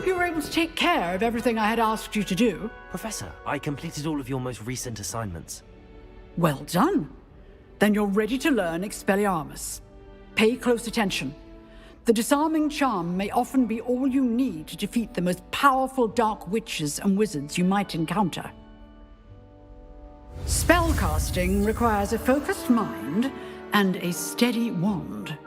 you were able to take care of everything I had asked you to do. Professor, I completed all of your most recent assignments. Well done. Then you're ready to learn Expelliarmus. Pay close attention. The disarming charm may often be all you need to defeat the most powerful dark witches and wizards you might encounter. Spellcasting requires a focused mind and a steady wand.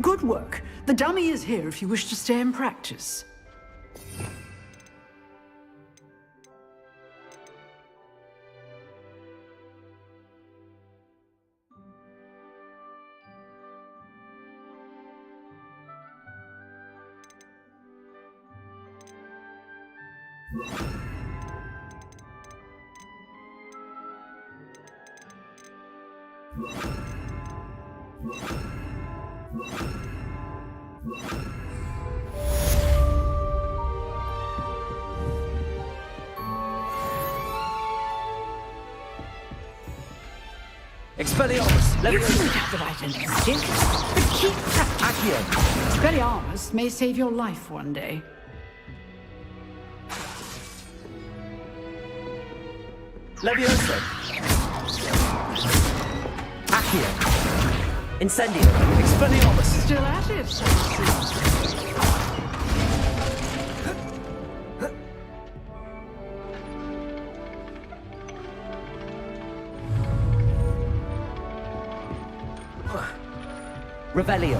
Good work. The dummy is here if you wish to stay and practice. Expelliarmus! You seem to have the right instinct, but keep practicing. Expelliarmus may save your life one day. Levioso! Accio! Incendio! Expelliarmus! Still at it, so it seems. Revelio!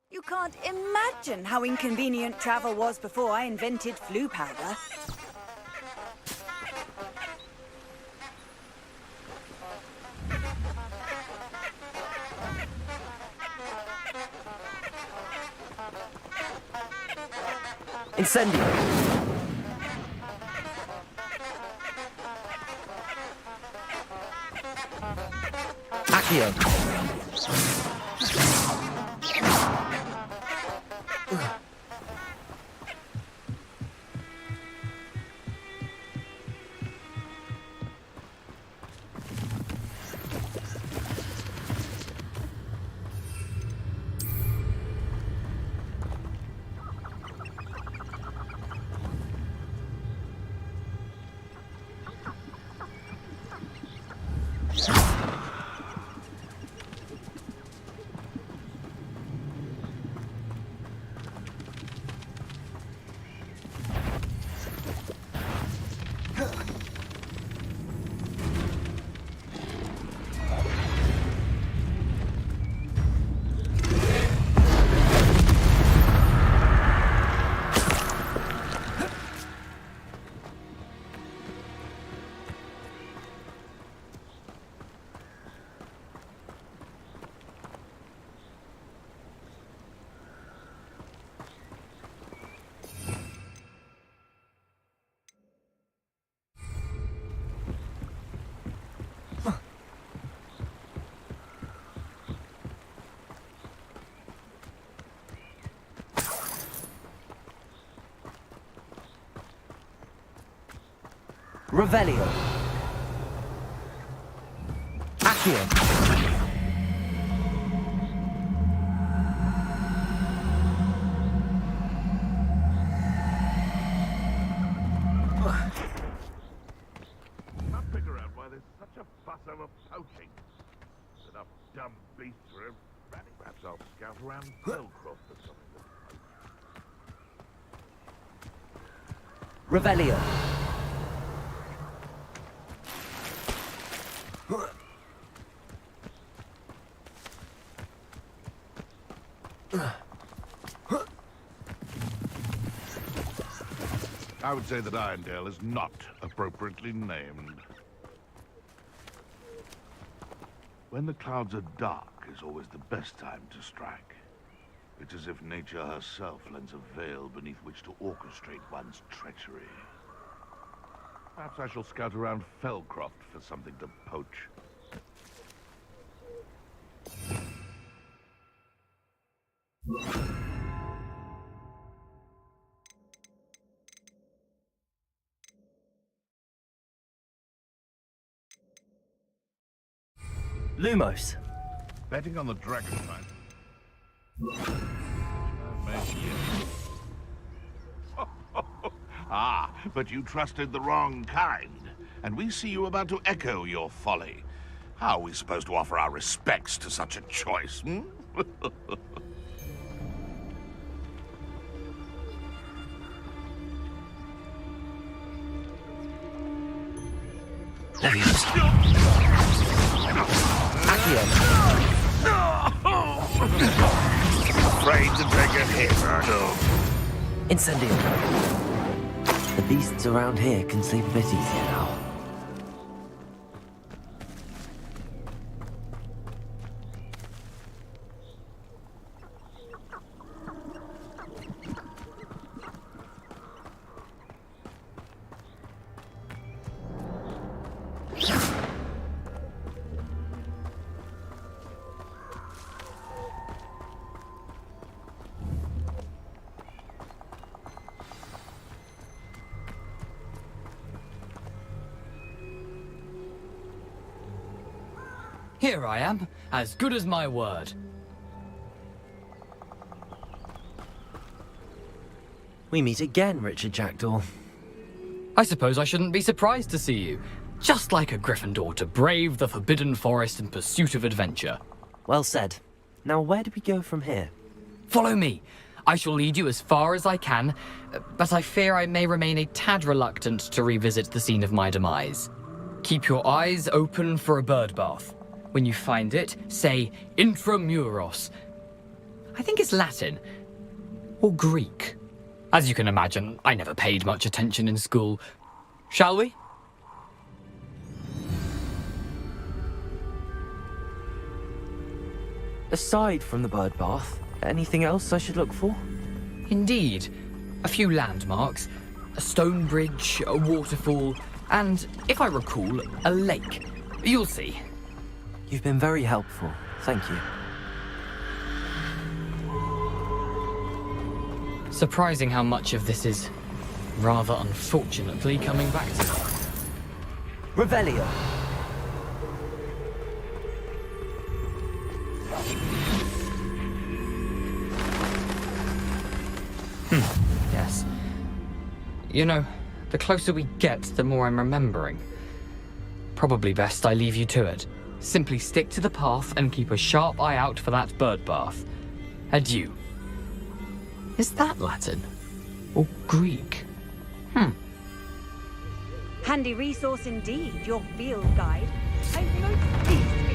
You can't imagine how inconvenient travel was before I invented flu powder. Incendio! Accio! Revelio! Accio! I'll figure out why why there's such a fuss over poaching. Enough dumb beasts for him. Perhaps I'll scout around Hellcroft or something. Revelio. I would say that Irondale is not appropriately named. When the clouds are dark is always the best time to strike. It's as if nature herself lends a veil beneath which to orchestrate one's treachery. Perhaps I shall scout around Fellcroft for something to poach. Lumos. Betting on the dragonfly. Ah, but you trusted the wrong kind. And we see you about to echo your folly. How are we supposed to offer our respects to such a choice, hmm? Afraid to take a hit, aren't you? Incendio. The beasts around here can sleep a bit easier now. Here I am, as good as my word. We meet again, Richard Jackdaw. I suppose I shouldn't be surprised to see you. Just like a Gryffindor to brave the Forbidden Forest in pursuit of adventure. Well said. Now, where do we go from here? Follow me. I shall lead you as far as I can, but I fear I may remain a tad reluctant to revisit the scene of my demise. Keep your eyes open for a bird bath. When you find it, say intramuros. I think it's Latin. Or Greek. As you can imagine, I never paid much attention in school. Shall we? Aside from the bird bath, anything else I should look for? Indeed. A few landmarks, a stone bridge, a waterfall, and, if I recall, a lake. You'll see. You've been very helpful. Thank you. Surprising how much of this is, rather unfortunately, coming back to me. Revelio. Yes. You know, the closer we get, the more I'm remembering. Probably best I leave you to it. Simply stick to the path and keep a sharp eye out for that bird bath. Adieu. Is that Latin? Or Greek? Handy resource indeed, your field guide. I've noticed these things.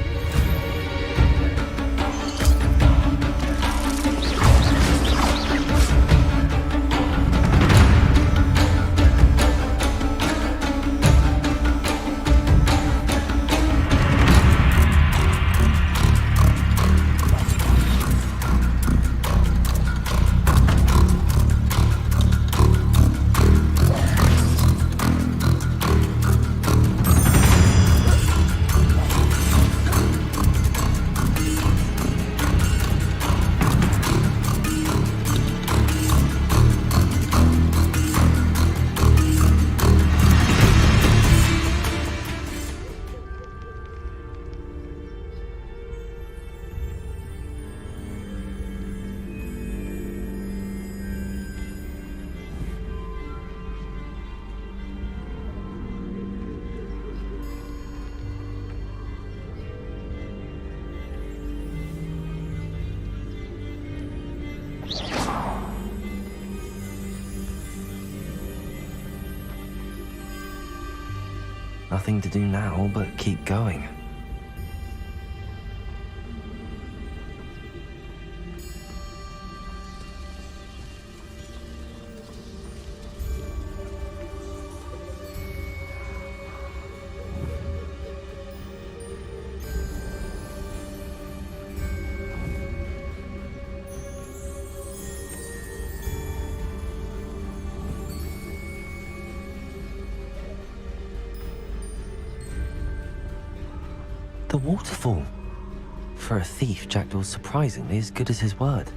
Nothing to do now but keep going. The waterfall. For a thief, Jackdaw's surprisingly as good as his word.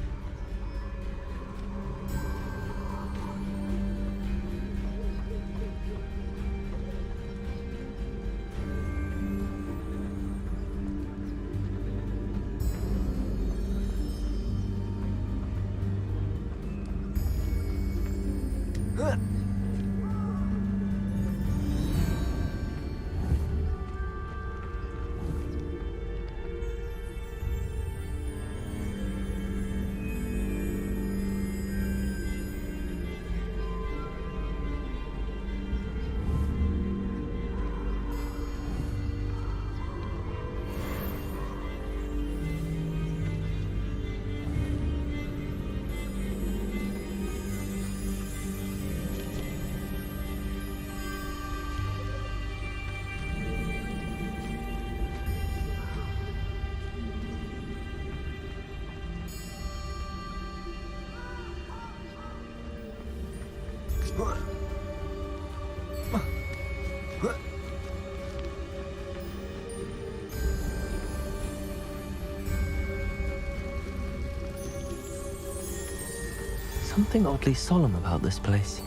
Something oddly solemn about this place.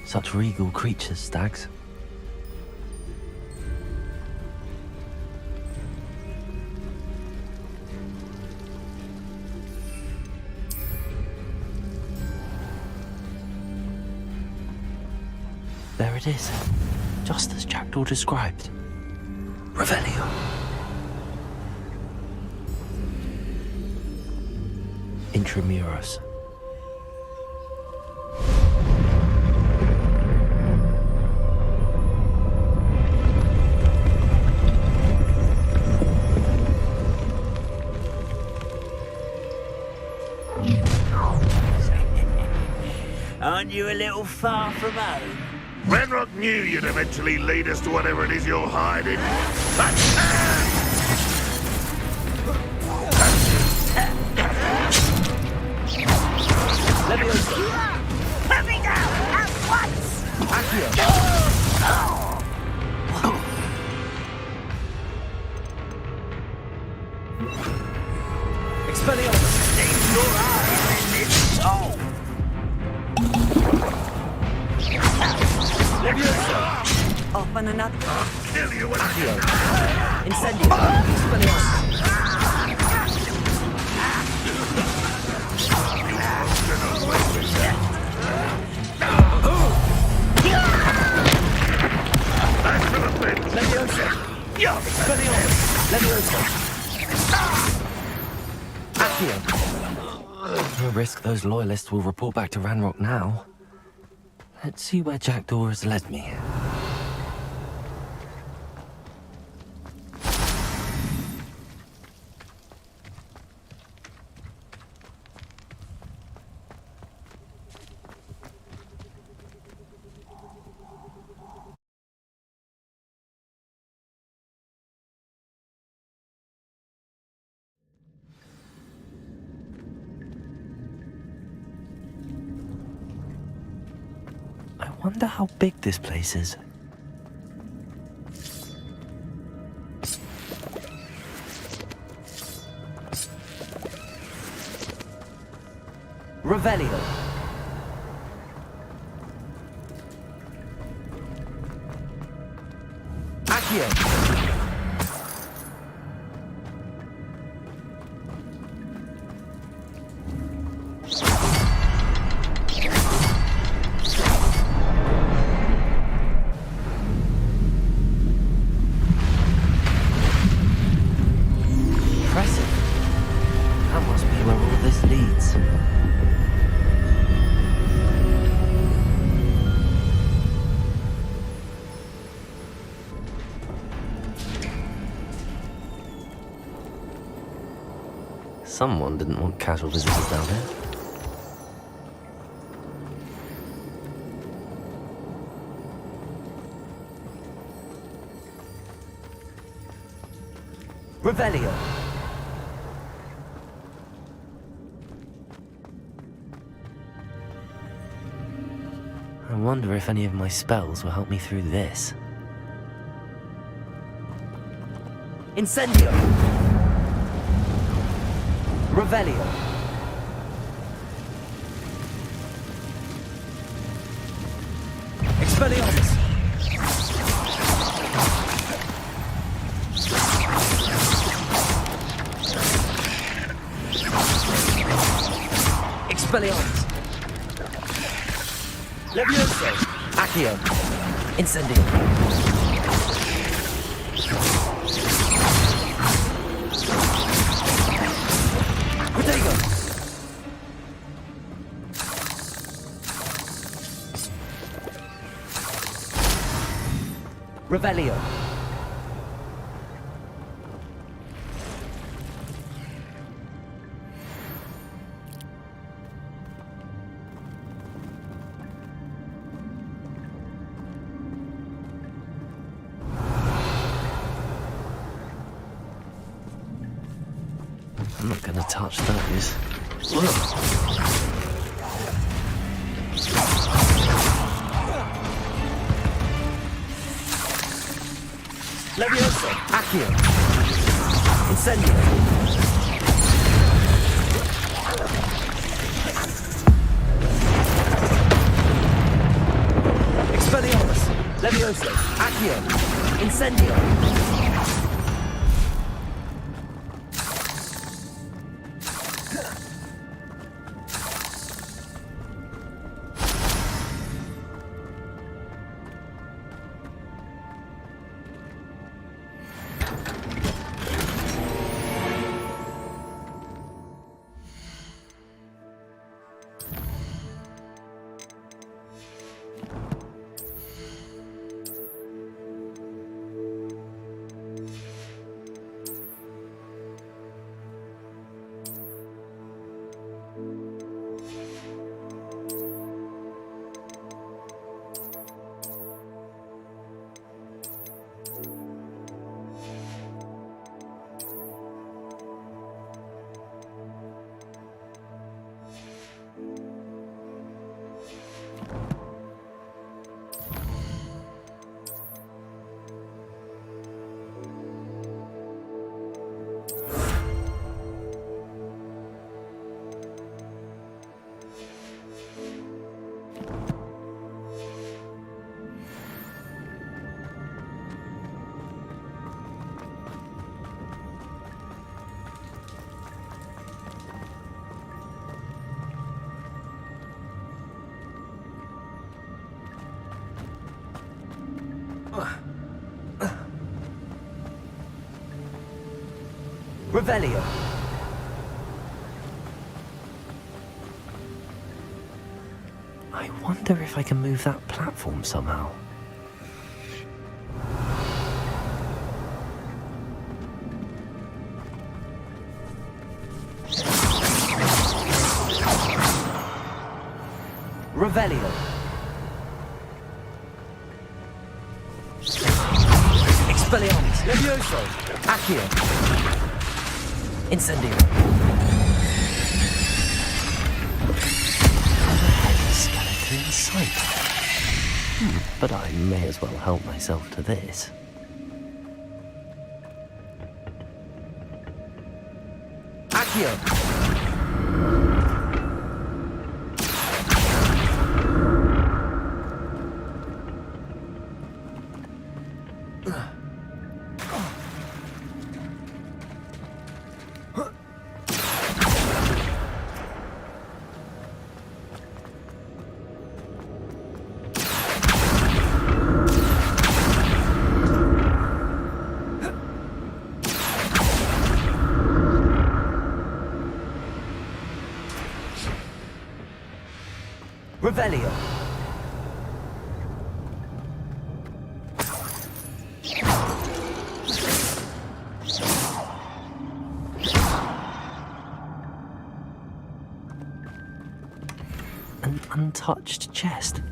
Such regal creatures, stags. There it is, just as Jackdaw described. Revelio. Intramuros. Aren't you a little far from home? Ranrock knew you'd eventually lead us to whatever it is you're hiding. Let me go at once! Expelliarmus! Aim your eyes in its soul! Off on another. Kill you when I Incendio! Expelliarmus! Leviosa! Expelliarmus! Leviosa! Accio! No risk those loyalists will report back to Ranrock now. Let's see where Jackdaw has led me. I wonder how big this place is. Revelio! Accio! Someone didn't want casual visitors down here. Revelio. I wonder if any of my spells will help me through this. Incendio. Revelio. Expelliarmus. Expelliarmus. Levioso. Accio. Incendio. Protego. Revelio. I'm not gonna touch those. Levioso. Accio. Incendio. Expelliarmus. Levioso. Accio. Incendio. Revelio. I wonder if I can move that platform somehow. Revelio. Expelliarmus. Levioso. Accio. Incendio. Skeleton in sight. But I may as well help myself to this. Accio. Revelio. untouched chest.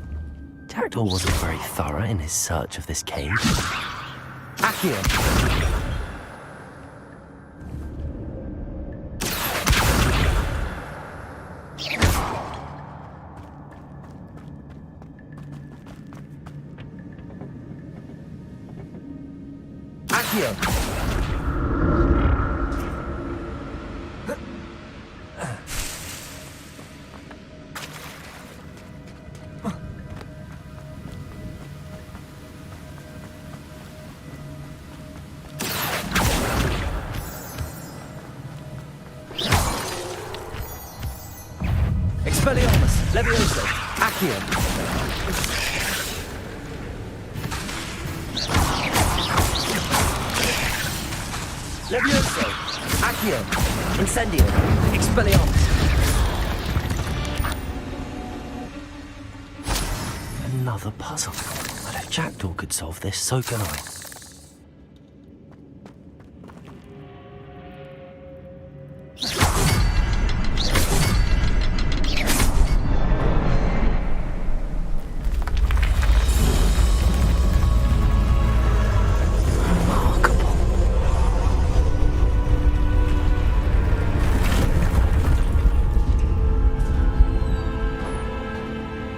Jackdaw wasn't very thorough in his search of this cave. Accio. Accio. Expelliarmus, Levioso, Accio. Levioso, Accio, Incendio, Expelliarmus. Another puzzle. But if Jackdaw could solve this, so can I.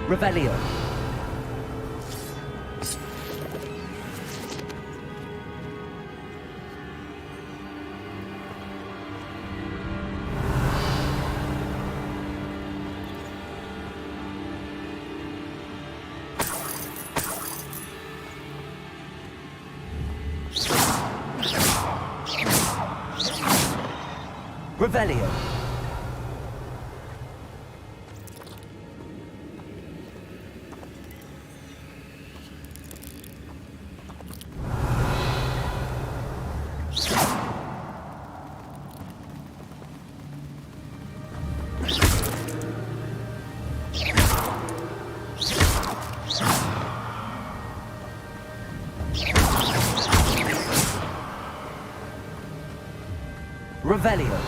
Revelio. Revelio. Revelio.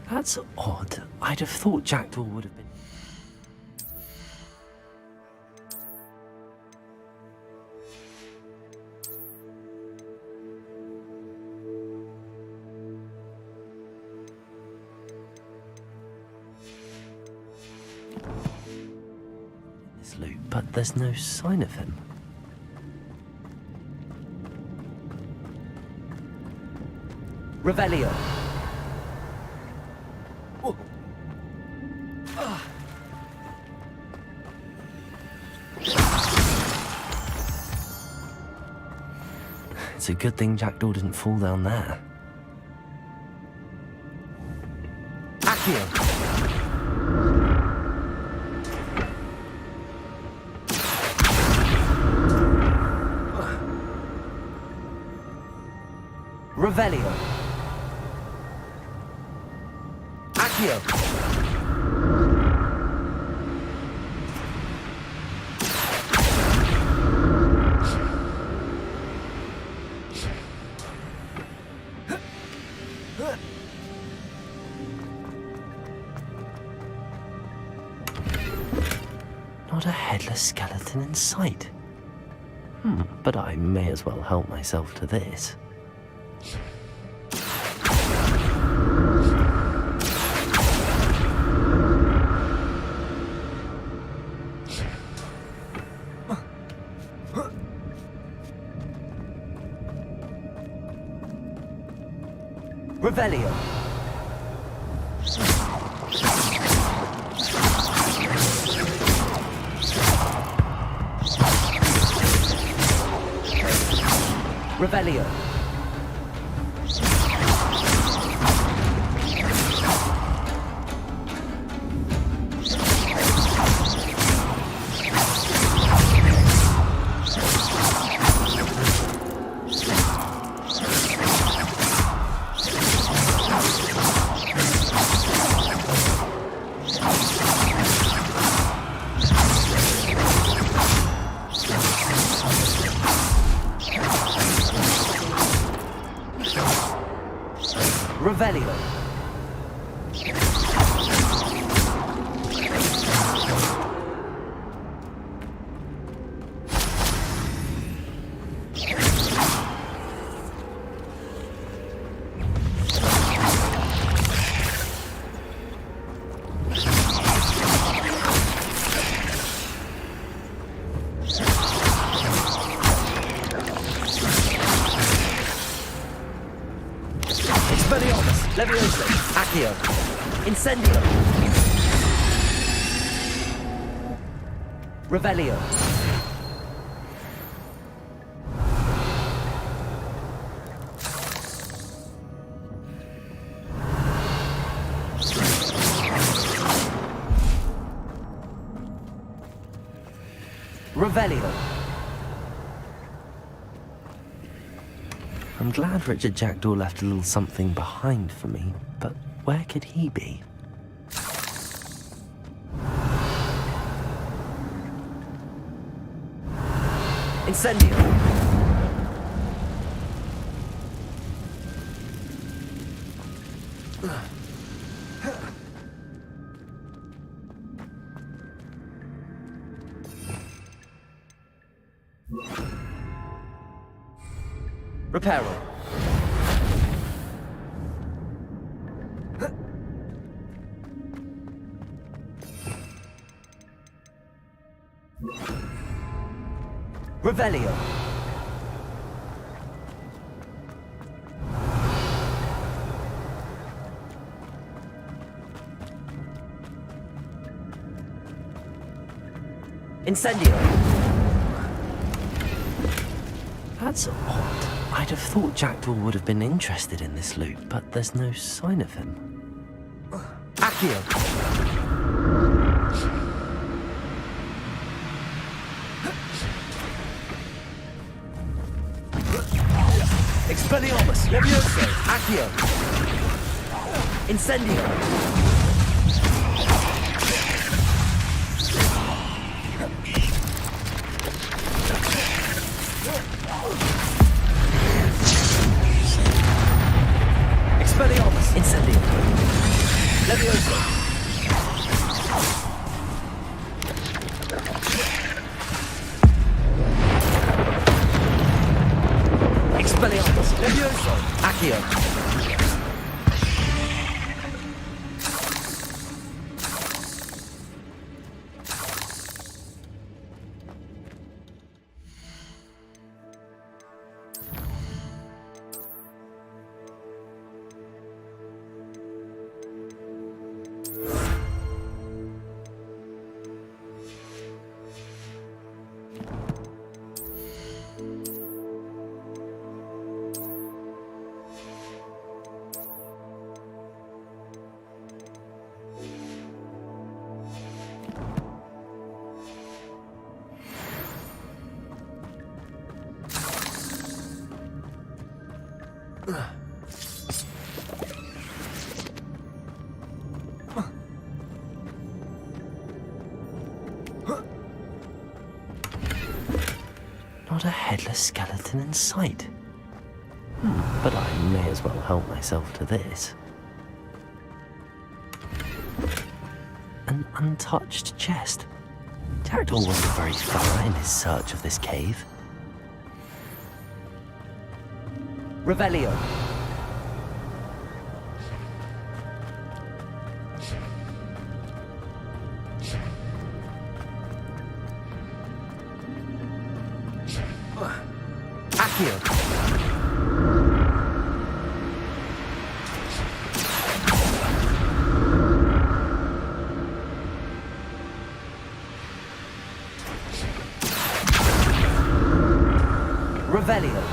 That's odd. I'd have thought Jackdaw would have been... this loop, but there's no sign of him. Revelio. It's a good thing Jackdaw didn't fall down there. Accio. Revelio. Accio. Not a headless skeleton in sight. But I may as well help myself to this. Revelio. Revelio. Revelio. Expelliarmus, Levioso, Accio, Incendio. Revelio. Revelio. I'm glad Richard Jackdaw left a little something behind for me, but where could he be? Incendio. Reparo. Revelio. Incendio. That's odd. I'd have thought Jackdaw would have been interested in this loot, but there's no sign of him. Accio. Expelliarmus, Levioso, Accio. Incendio. Expelliarmus, Incendio. Levioso. Expelliarmus, Levioso, Accio. Not a headless skeleton in sight. But I may as well help myself to this. An untouched chest. Jackdaw wasn't very thorough in his search of this cave. Revelio. Accio. Revelio.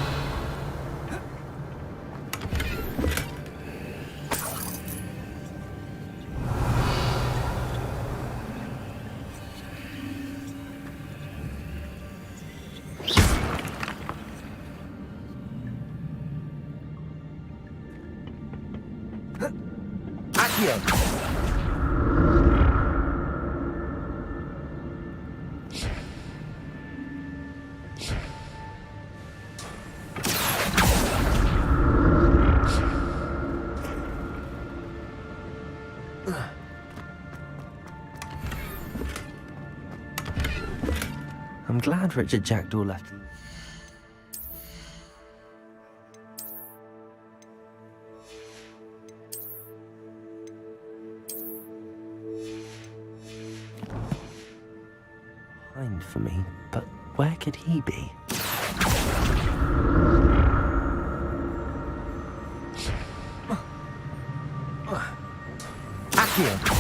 Accio. I'm glad Richard Jackdaw left. Behind for me, but where could he be? Accio.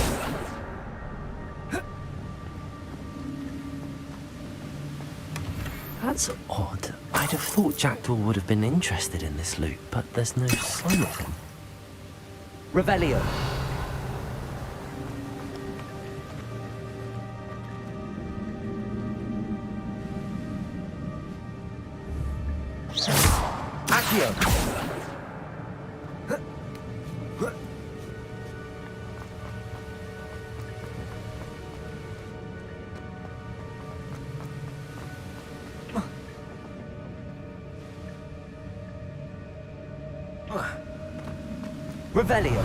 That's odd. I'd have thought Jackdaw would have been interested in this loot, but there's no sign of him. Revelio. Accio. Revelio.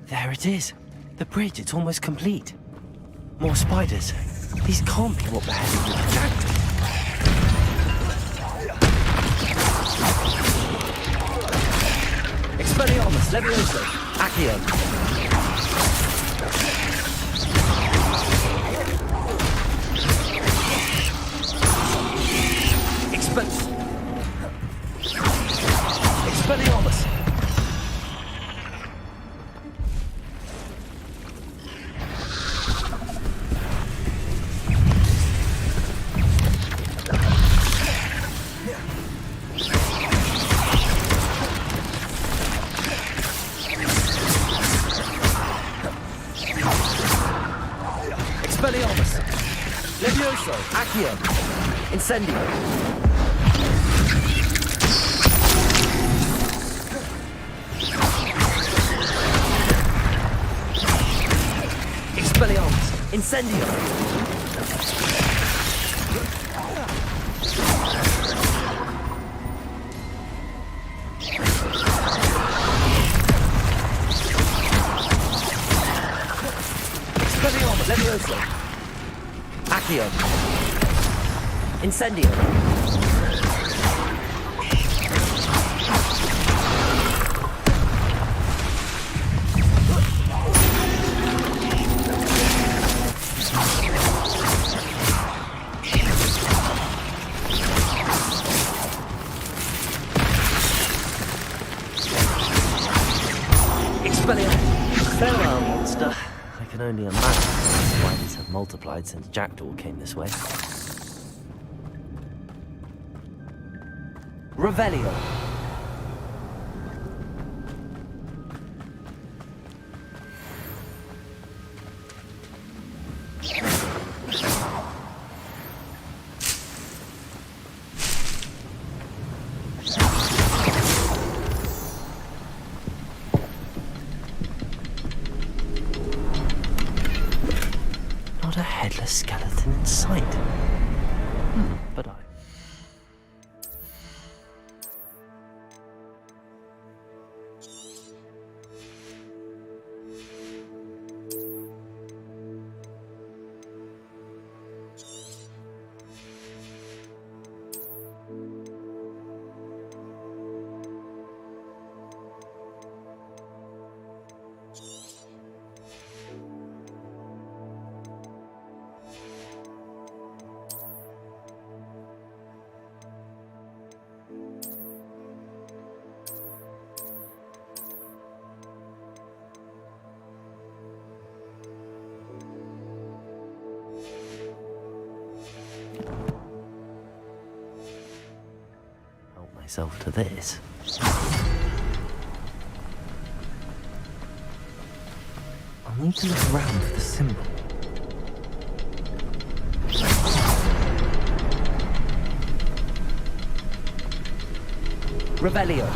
There it is. The bridge, it's almost complete. More spiders. These can't be what the hell is Jackdaw. Expelliarmus. Levioso. Accio. Expelliarmus. Expelliarmus. Levioso. Accio. Incendio. Expelliarmus. Incendio. Expelliarmus. Levioso. Accio. Incendio. Expelliarmus. Farewell, monster. I can only imagine why these have multiplied since Jackdaw came this way. Revelio. Not a headless skeleton in sight. But I... help myself to this. need to look around for the symbol. Revelio.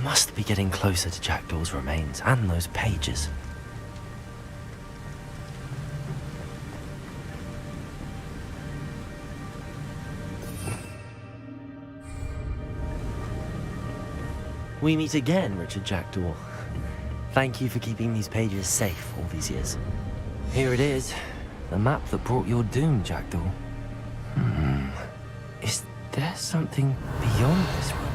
Must be getting closer to Jackdaw's remains and those pages. We meet again, Richard Jackdaw. Thank you for keeping these pages safe all these years. Here it is, the map that brought your doom, Jackdaw. Is there something beyond this room?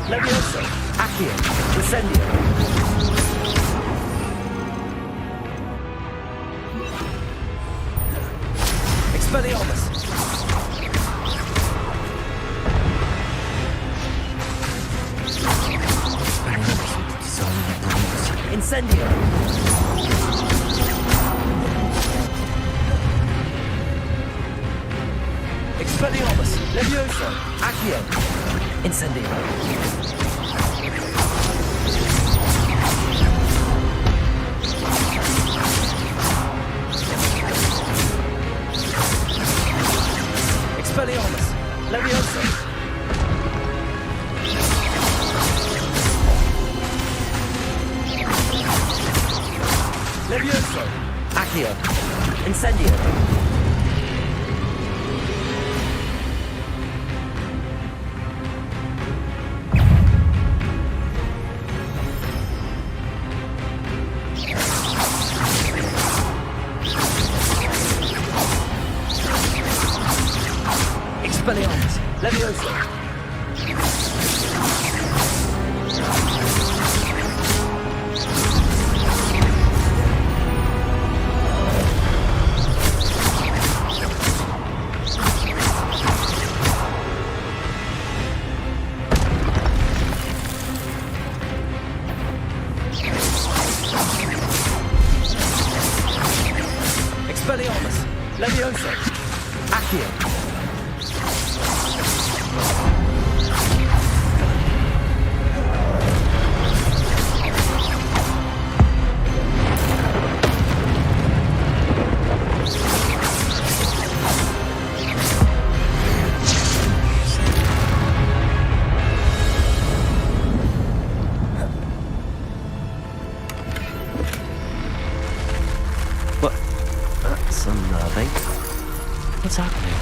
Levioso. Accio. Incendio. Expelliarmus. Incendio. Expelliarmus. Levioso. Accio. Incendio. Expelliarmus. Levioso. Levioso. Accio. Incendio. Expelliarmus. Levioso. Expelliarmus. Levioso. Accio. What? That's unnerving. What's happening?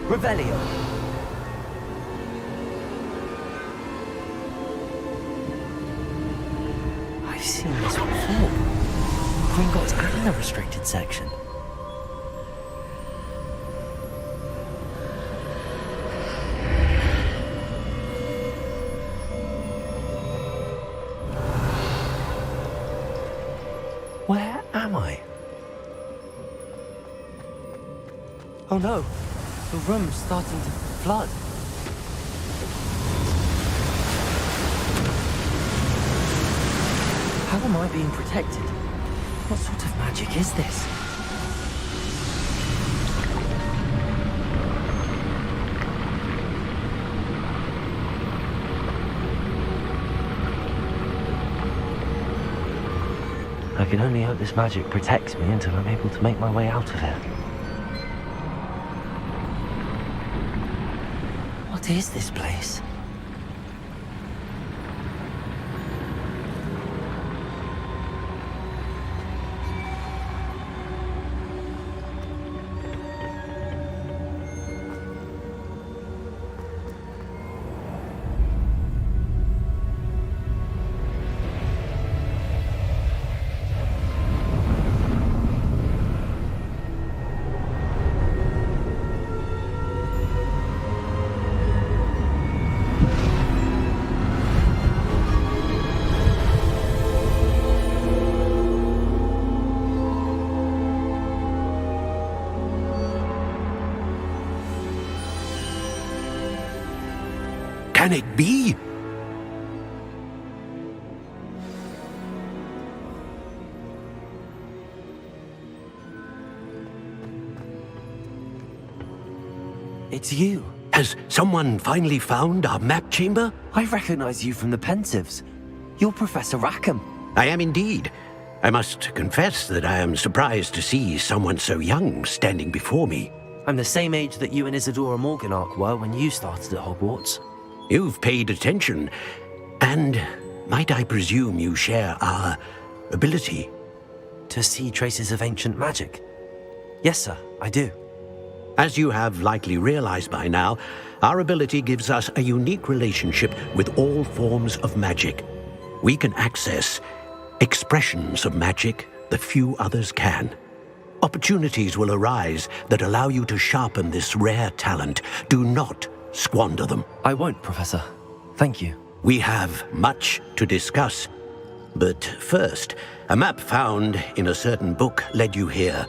Revelio. I've seen this before. Gringotts and the restricted section. Where am I? Oh no, the room's starting to flood. How am I being protected? What sort of magic is this? I can only hope this magic protects me until I'm able to make my way out of here. What is this place? Can it be? It's you. Has someone finally found our map chamber? I recognize you from the Pensives. You're Professor Rackham. I am indeed. I must confess that I am surprised to see someone so young standing before me. I'm the same age that you and Isadora Morganach were when you started at Hogwarts. You've paid attention, and might I presume you share our ability? To see traces of ancient magic? Yes, sir, I do. As you have likely realized by now, our ability gives us a unique relationship with all forms of magic. We can access expressions of magic that few others can. Opportunities will arise that allow you to sharpen this rare talent. Do not squander them. I won't, Professor. Thank you. We have much to discuss. But first, a map found in a certain book led you here.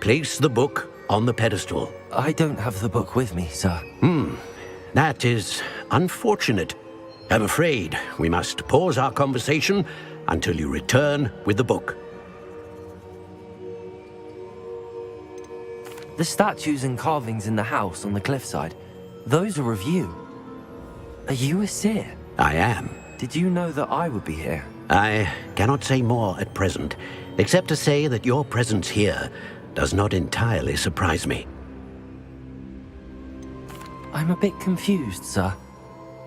Place the book on the pedestal. I don't have the book with me, sir. That is unfortunate. I'm afraid we must pause our conversation until you return with the book. The statues and carvings in the house on the cliffside, those are of you. Are you a seer? I am. Did you know that I would be here? I cannot say more at present, except to say that your presence here does not entirely surprise me. I'm a bit confused, sir.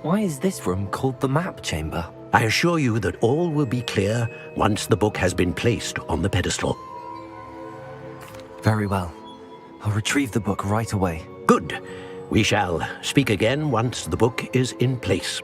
Why is this room called the map chamber? I assure you that all will be clear once the book has been placed on the pedestal. Very well. I'll retrieve the book right away. Good. We shall speak again once the book is in place.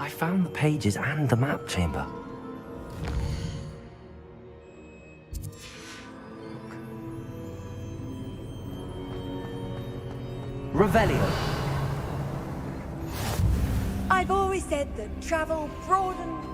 I found the pages and the map chamber. Revelio. I've always said that travel broadens.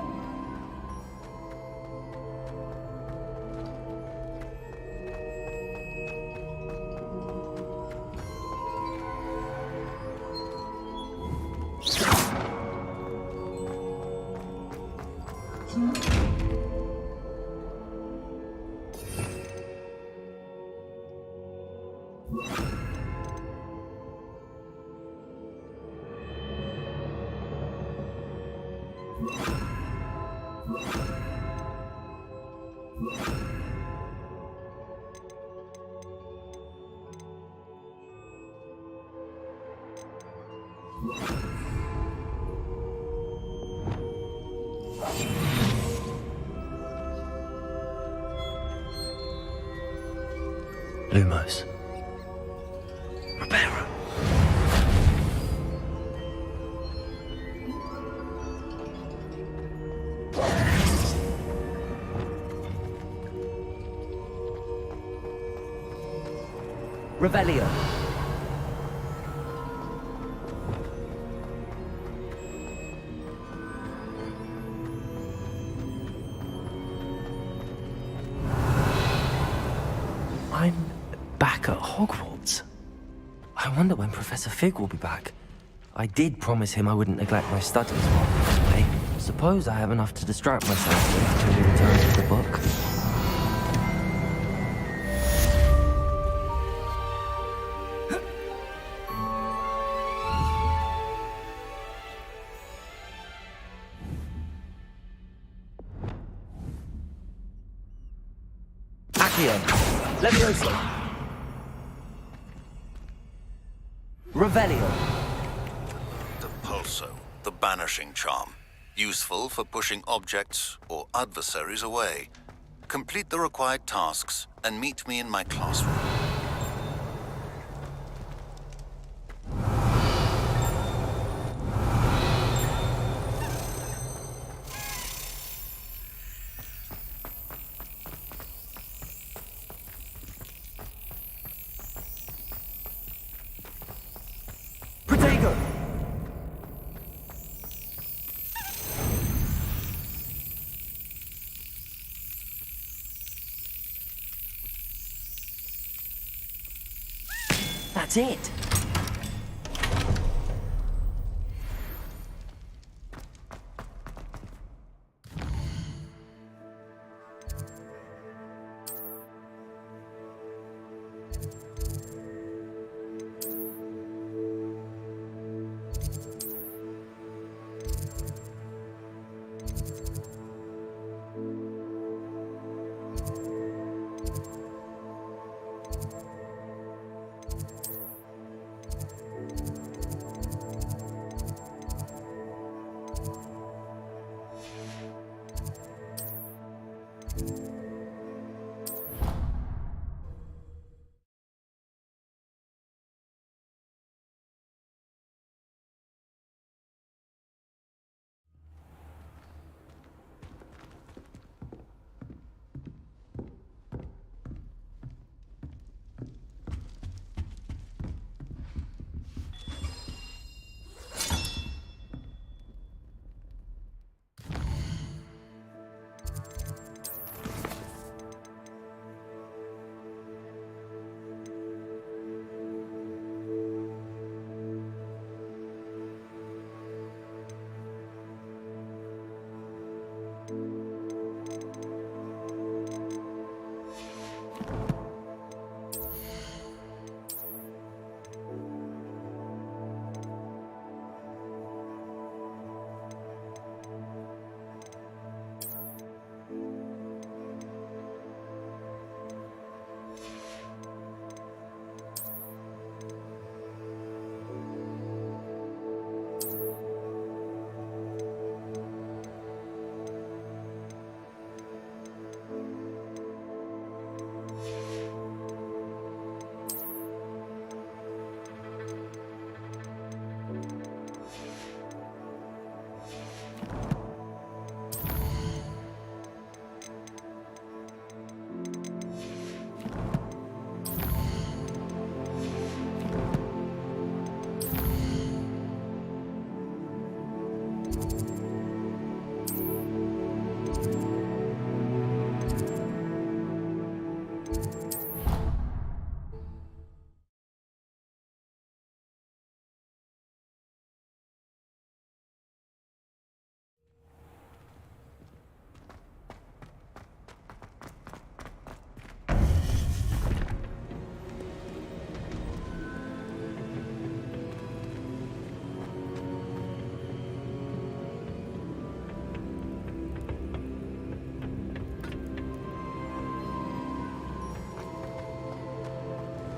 Lumos. Ribera. Revelio. I'm back at Hogwarts. I wonder when Professor Fig will be back. I did promise him I wouldn't neglect my studies, but I suppose I have enough to distract myself with until he returns to the book. Accio. Levioso. Revelio. The Pulso, the banishing charm. Useful for pushing objects or adversaries away. Complete the required tasks and meet me in my classroom. Protego. That's it.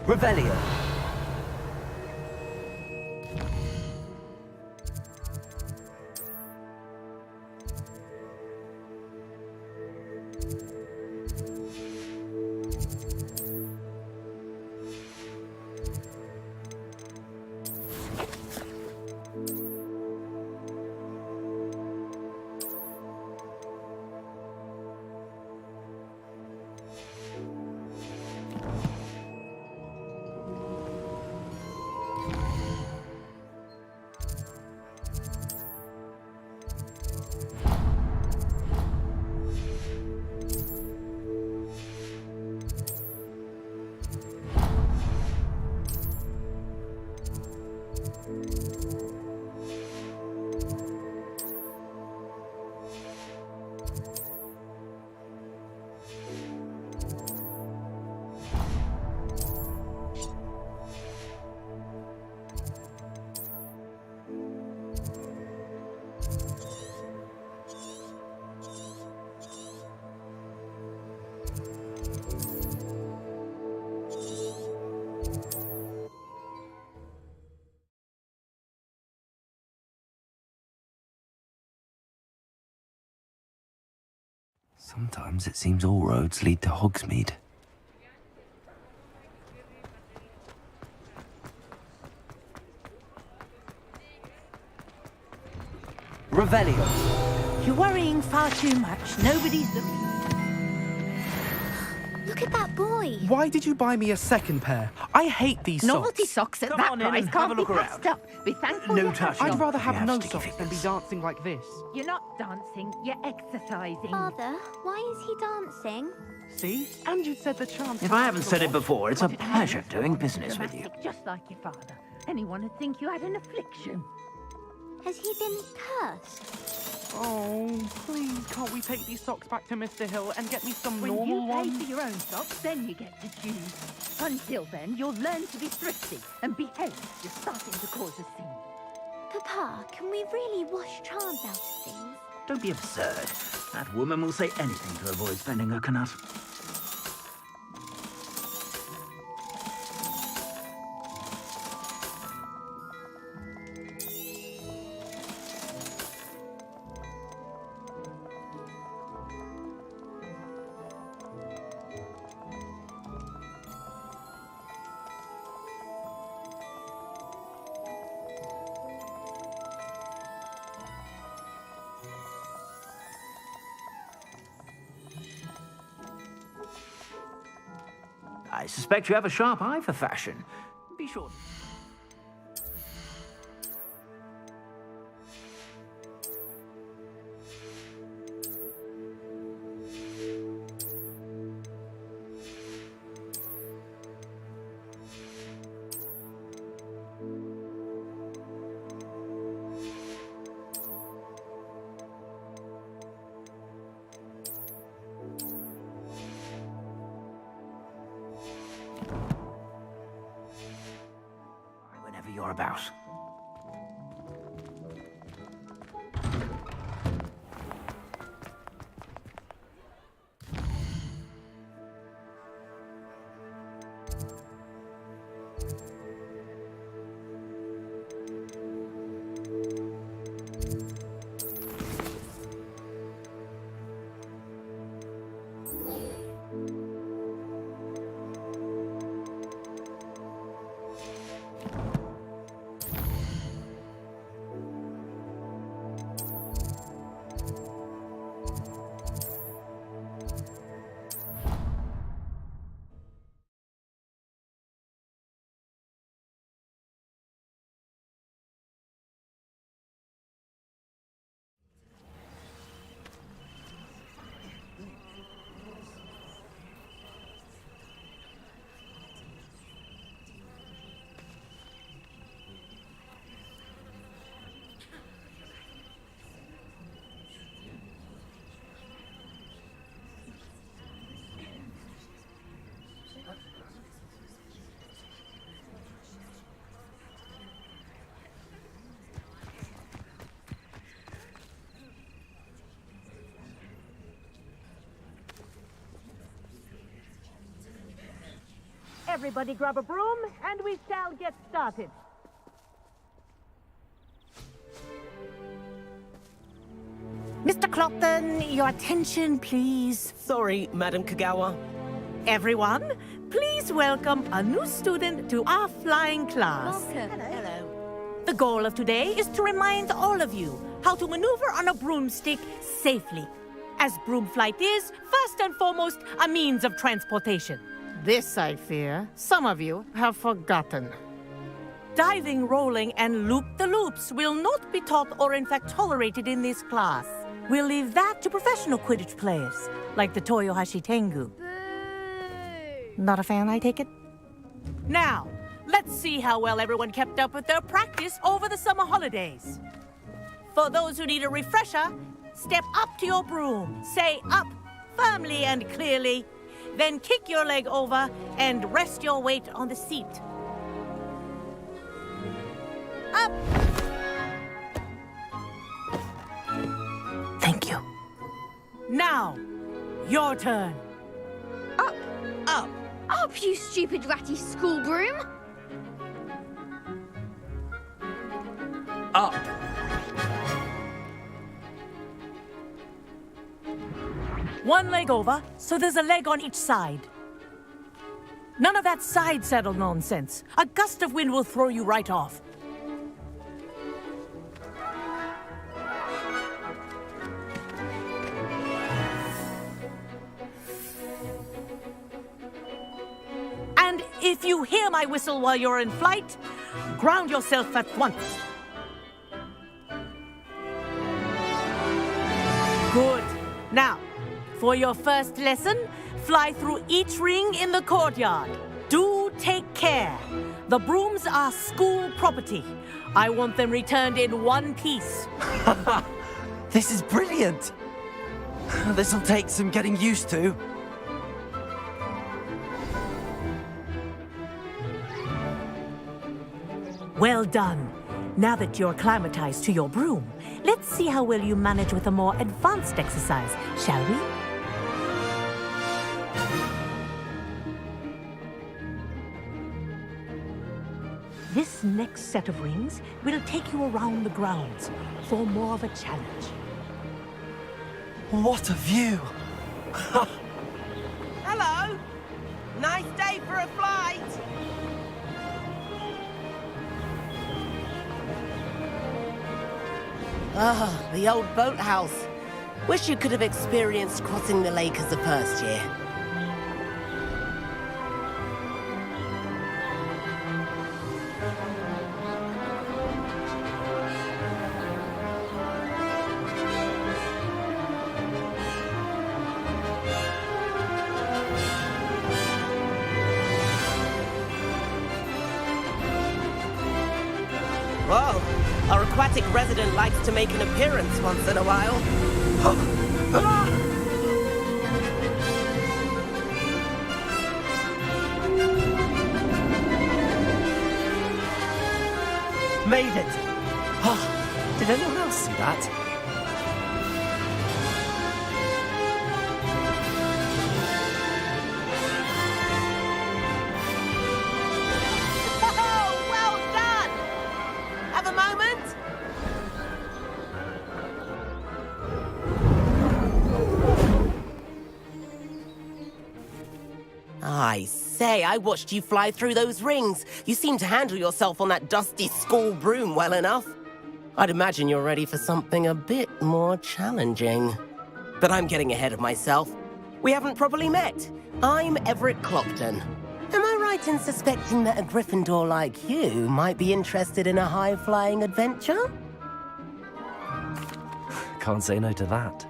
Revelio. Sometimes it seems all roads lead to Hogsmeade. Revelio. You're worrying far too much. Nobody's looking. Look at that boy. Why did you buy me a second pair? I hate these socks. Novelty socks at Come that on in price and can't have a be look passed around. up. Be thankful. No you have touching. I'd rather have You have no sticky socks than be fingers. dancing like this. You're not dancing, you're exercising. Father, why is he dancing? See? And you said the charm. If I haven't said it before, it's a pleasure doing business with you. Dramatic, just like your father. Anyone would think you had an affliction. Has he been cursed? Oh, please, can't we take these socks back to Mr. Hill and get me some When normal you pay ones? for your own socks, then you get to choose. Until then, you'll learn to be thrifty and behave. You're starting to cause a scene. Papa, can we really wash charms out of things? Don't be absurd. That woman will say anything to avoid spending her canut. I suspect you have a sharp eye for fashion. Be sure. Whenever you're about. Everybody grab a broom, and we shall get started. Mr. Clopton, your attention, please. Sorry, Madam Kagawa. Everyone, please welcome a new student to our flying class. Welcome. Hello. The goal of today is to remind all of you how to maneuver on a broomstick safely, as broom flight is, first and foremost, a means of transportation. This, I fear, some of you have forgotten. Diving, rolling, and loop-the-loops will not be taught or in fact tolerated in this class. We'll leave that to professional Quidditch players, like the Toyohashi Tengu. Not a fan, I take it? Now, let's see how well everyone kept up with their practice over the summer holidays. For those who need a refresher, step up to your broom, say up firmly and clearly, then kick your leg over and rest your weight on the seat. Up! Thank you. Now, your turn. Up. Up. Up, you stupid ratty school broom. Up. One leg over, so there's a leg on each side. None of that side saddle nonsense. A gust of wind will throw you right off. And if you hear my whistle while you're in flight, ground yourself at once. Good. Now, for your first lesson, fly through each ring in the courtyard. Do take care. The brooms are school property. I want them returned in one piece. This is brilliant! This'll take some getting used to. Well done. Now that you're acclimatized to your broom, let's see how well you manage with a more advanced exercise, shall we? This next set of rings will take you around the grounds for more of a challenge. What a view! Hello! Nice day for a flight! Ah, the old boathouse. Wish you could have experienced crossing the lake as a first year. Whoa, our aquatic resident likes to make an appearance once in a while. Made it! Oh, did anyone else see that? Oh, well done! Have a moment? I say, I watched you fly through those rings. You seem to handle yourself on that dusty school broom well enough. I'd imagine you're ready for something a bit more challenging. But I'm getting ahead of myself. We haven't properly met. I'm Everett Clopton. Am I right in suspecting that a Gryffindor like you might be interested in a high-flying adventure? Can't say no to that.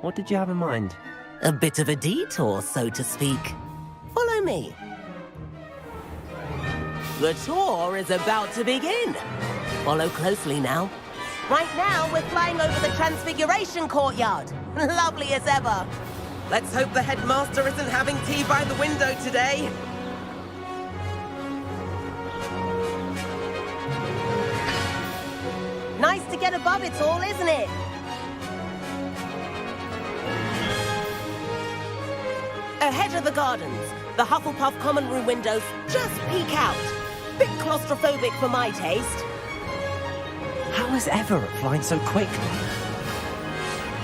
What did you have in mind? A bit of a detour, so to speak. Follow me. The tour is about to begin. Follow closely now. Right now, we're flying over the Transfiguration Courtyard. Lovely as ever. Let's hope the headmaster isn't having tea by the window today. Nice to get above it all, isn't it? Ahead of the gardens, The Hufflepuff common room windows just peek out. Bit claustrophobic for my taste. How is Everett flying so quickly?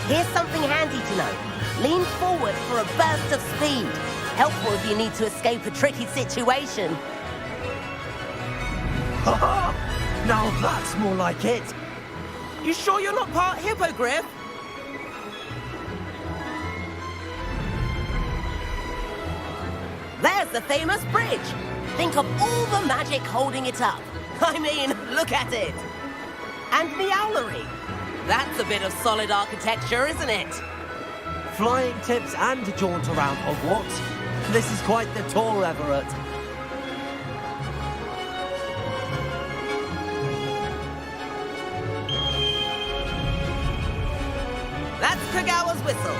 Here's something handy to know. Lean forward for a burst of speed. Helpful if you need to escape a tricky situation. Now that's more like it. You sure you're not part hippogriff? There's the famous bridge. Think of all the magic holding it up. I mean, look at it. And the owlery. That's a bit of solid architecture, isn't it? Flying tips and a jaunt around Hogwarts. This is quite the tour, Everett. That's Kagawa's whistle.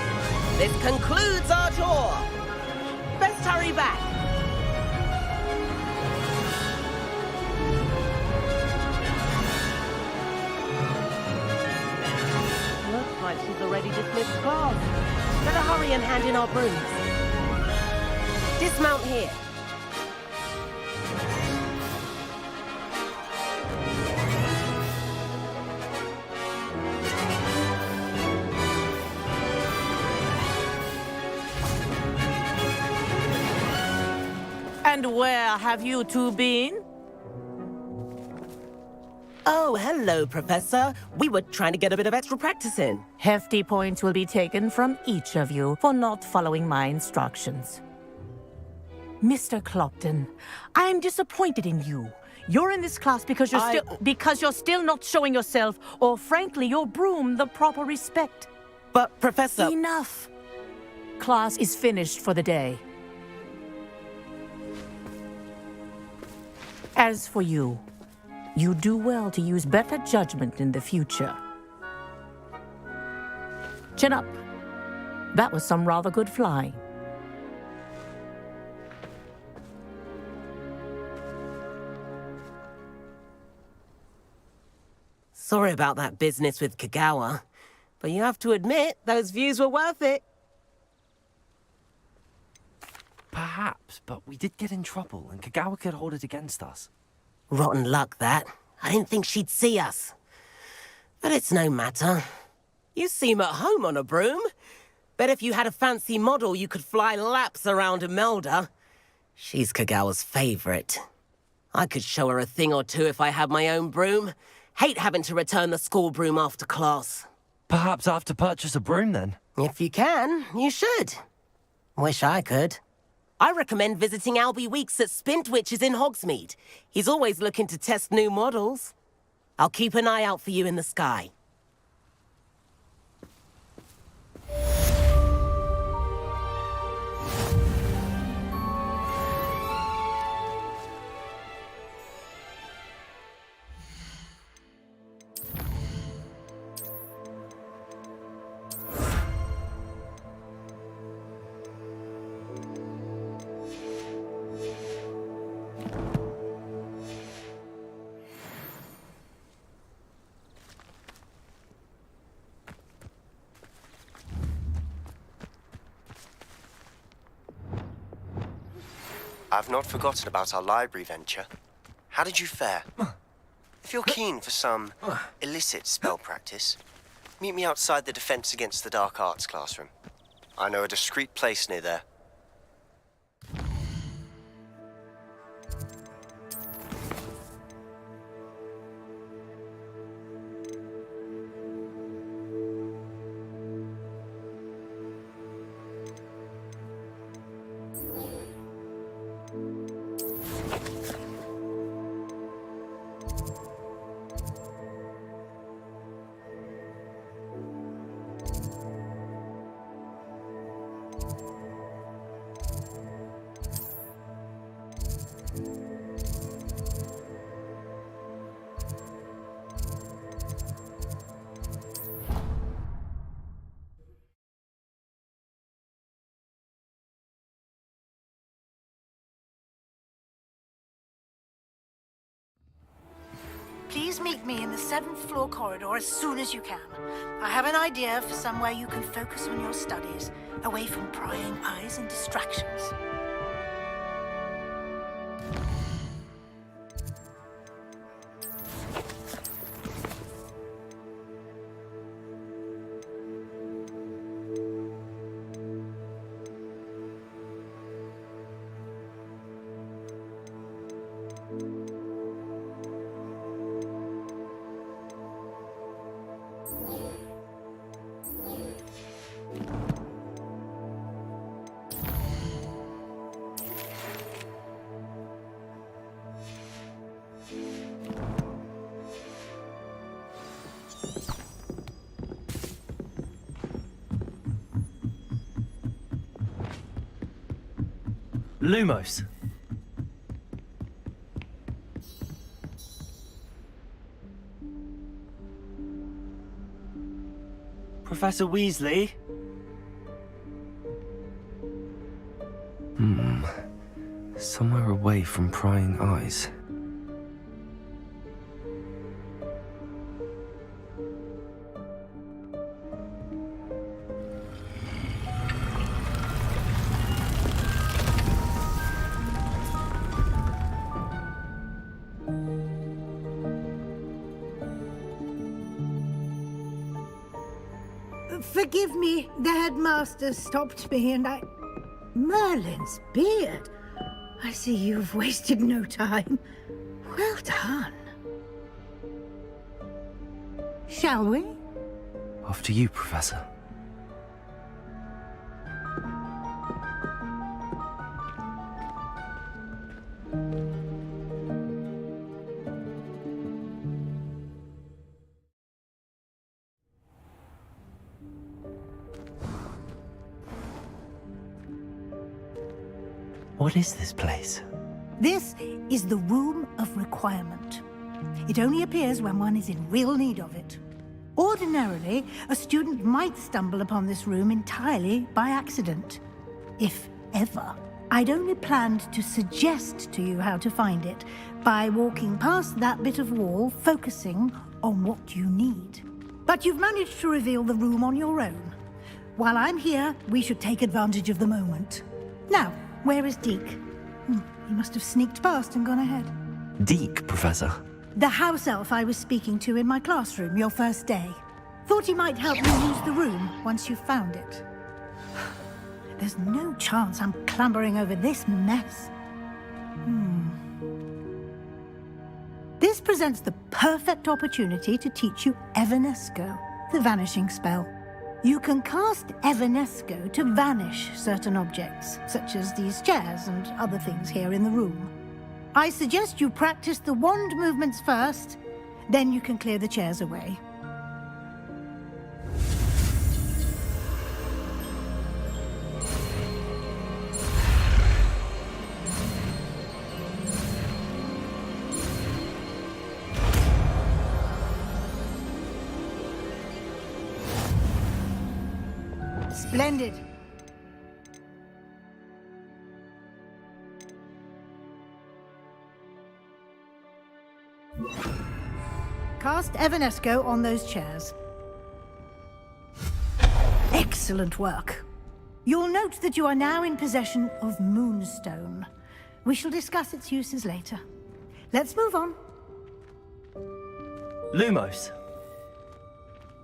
This concludes our tour. Best hurry back. Looks like she's already dismissed class. Better hurry and hand in our brooms. Dismount here. And where have you two been? Oh, hello, Professor. We were trying to get a bit of extra practice in. Hefty points will be taken from each of you for not following my instructions. Mr. Clopton, I'm disappointed in you. You're in this class because you're still not showing yourself, or frankly, your broom, the proper respect. But, Professor... Enough. Class is finished for the day. As for you, you do well to use better judgment in the future. Chin up. That was some rather good flying. Sorry about that business with Kagawa, but you have to admit, those views were worth it. Perhaps, but we did get in trouble, and Kagawa could hold it against us. Rotten luck, that. I didn't think she'd see us. But it's no matter. You seem at home on a broom. Bet if you had a fancy model, you could fly laps around Imelda. She's Kagawa's favorite. I could show her a thing or two if I had my own broom. Hate having to return the school broom after class. Perhaps I have to purchase a broom, then? If you can, you should. Wish I could. I recommend visiting Albie Weeks at Spintwitches in Hogsmeade. He's always looking to test new models. I'll keep an eye out for you in the sky. I've not forgotten about our library venture. How did you fare? If you're keen for some illicit spell practice, meet me outside the Defense Against the Dark Arts classroom. I know a discreet place near there. Please meet me in the 7th floor corridor as soon as you can. I have an idea for somewhere you can focus on your studies, away from prying eyes and distractions. Lumos. Professor Weasley? Somewhere away from prying eyes. Forgive me, the headmaster stopped me and I... Merlin's beard. I see you've wasted no time. Well done. Shall we? After you, Professor. What is this place? This is the Room of Requirement. It only appears when one is in real need of it. Ordinarily, a student might stumble upon this room entirely by accident. If ever. I'd only planned to suggest to you how to find it by walking past that bit of wall, focusing on what you need. But you've managed to reveal the room on your own. While I'm here, we should take advantage of the moment. Now, where is Deke? He must have sneaked past and gone ahead. Deke, Professor. The house elf I was speaking to in my classroom your first day. Thought he might help me use the room once you found it. There's no chance I'm clambering over this mess. This presents the perfect opportunity to teach you Evanesco, the vanishing spell. You can cast Evanesco to vanish certain objects, such as these chairs and other things here in the room. I suggest you practice the wand movements first, then you can clear the chairs away. Splendid. Cast Evanesco on those chairs. Excellent work. You'll note that you are now in possession of Moonstone. We shall discuss its uses later. Let's move on. Lumos.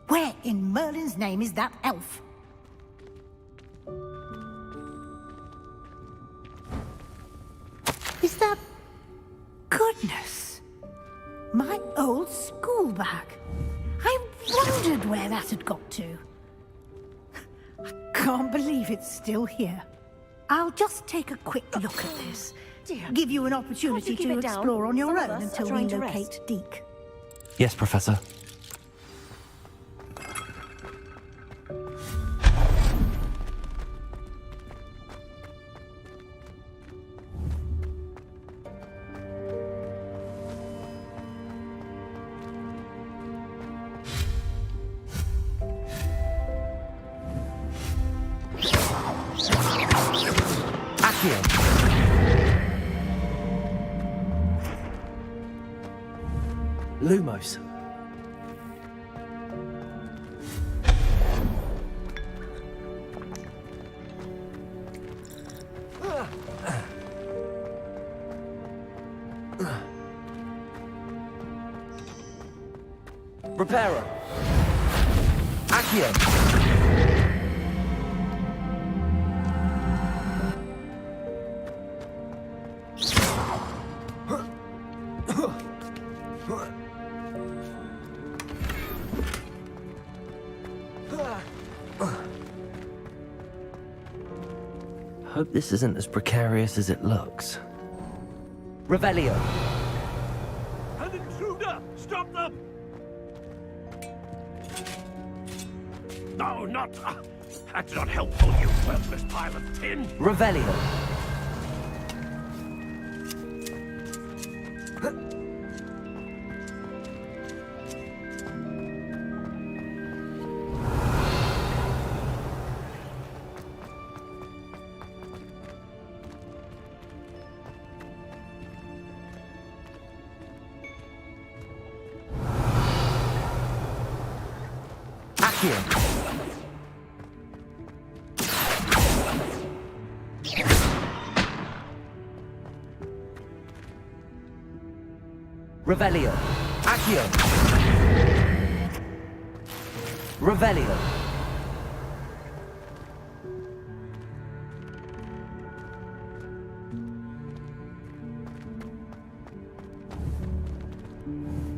Where in Merlin's name is that elf? Is that... Goodness! My old school bag. I wondered where that had got to. I can't believe it's still here. I'll just take a quick look at this. Give you an opportunity to explore on your own until we locate Deke. Yes, Professor. Lumos. Reparo. Accio. Hope this isn't as precarious as it looks. Revelio. An intruder! Stop them! No, not... that's not helpful, you worthless pile of tin! Revelio. Accio. Revelio. Accio. Revelio.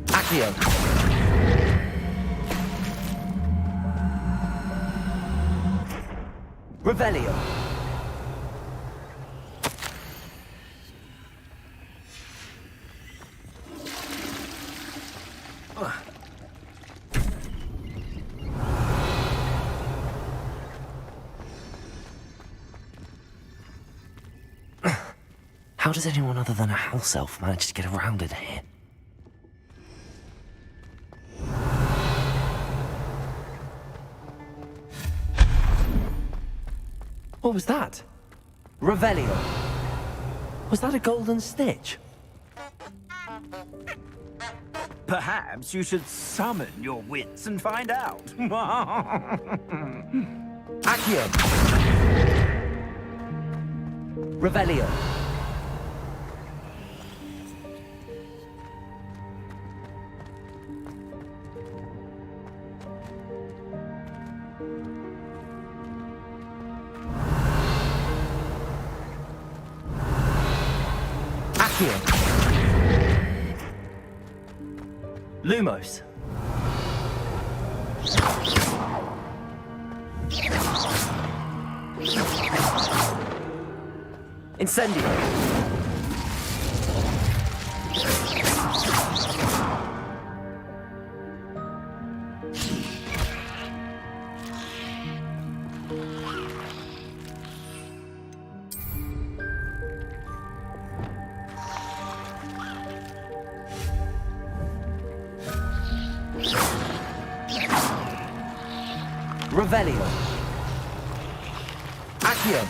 Accio. Revelio. How does anyone other than a house elf manage to get around in here? What was that? Revelio. Was that a golden stitch? Perhaps you should summon your wits and find out. Accio. Revelio. Accio. Lumos. Incendio. Revelio. Accio.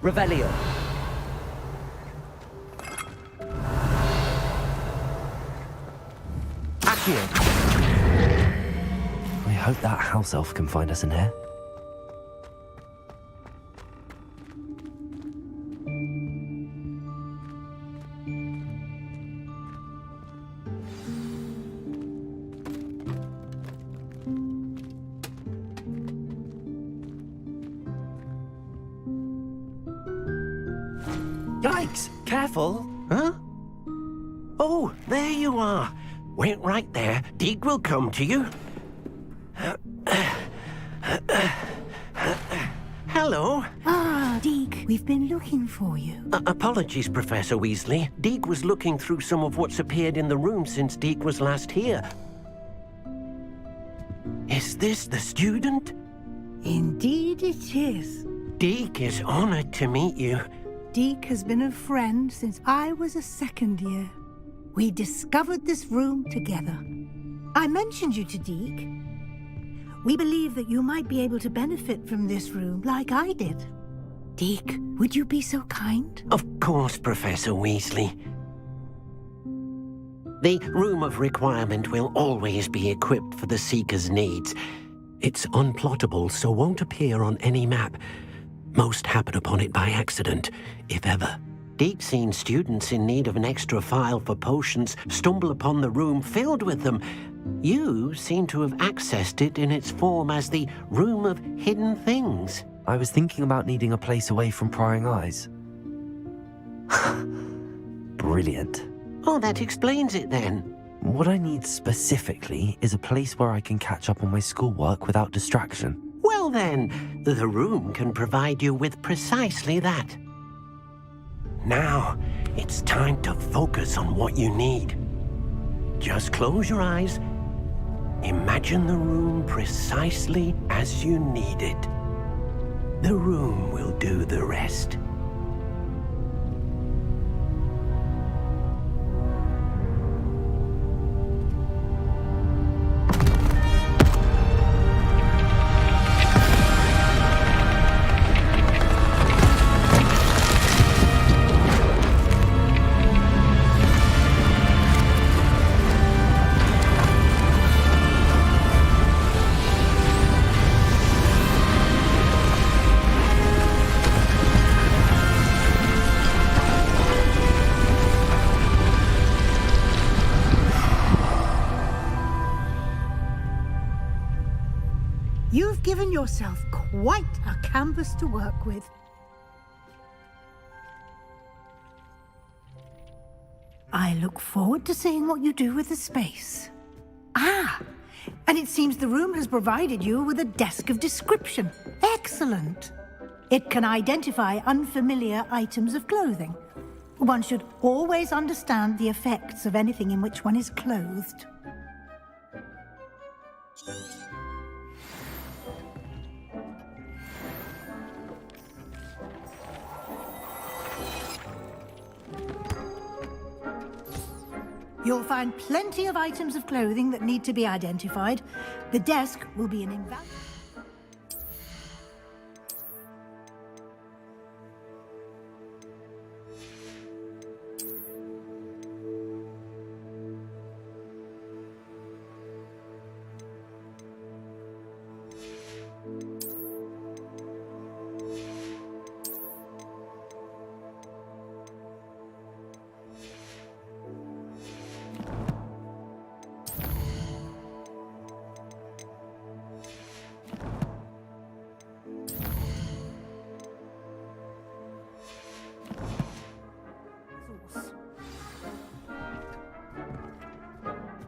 Revelio. Accio. I hope that house elf can find us in here. Yikes! Careful! Huh? Oh, there you are. Wait right there. Deke will come to you. Hello. Ah, Deke, we've been looking for you. Apologies, Professor Weasley. Deke was looking through some of what's appeared in the room since Deke was last here. Is this the student? Indeed it is. Deke is honored to meet you. Deke has been a friend since I was a second year. We discovered this room together. I mentioned you to Deke. We believe that you might be able to benefit from this room like I did. Deke, would you be so kind? Of course, Professor Weasley. The Room of Requirement will always be equipped for the Seeker's needs. It's unplottable, so won't appear on any map. Most happen upon it by accident, if ever. Deke's seen students in need of an extra file for potions stumble upon the room filled with them. You seem to have accessed it in its form as the Room of Hidden Things. I was thinking about needing a place away from prying eyes. Brilliant. Oh, that explains it then. What I need specifically is a place where I can catch up on my schoolwork without distraction. Well then, the room can provide you with precisely that. Now, it's time to focus on what you need. Just close your eyes. Imagine the room precisely as you need it. The room will do the rest. You've given yourself quite a canvas to work with. I look forward to seeing what you do with the space. Ah, and it seems the room has provided you with a desk of description. Excellent. It can identify unfamiliar items of clothing. One should always understand the effects of anything in which one is clothed. You'll find plenty of items of clothing that need to be identified. The desk will be an invaluable...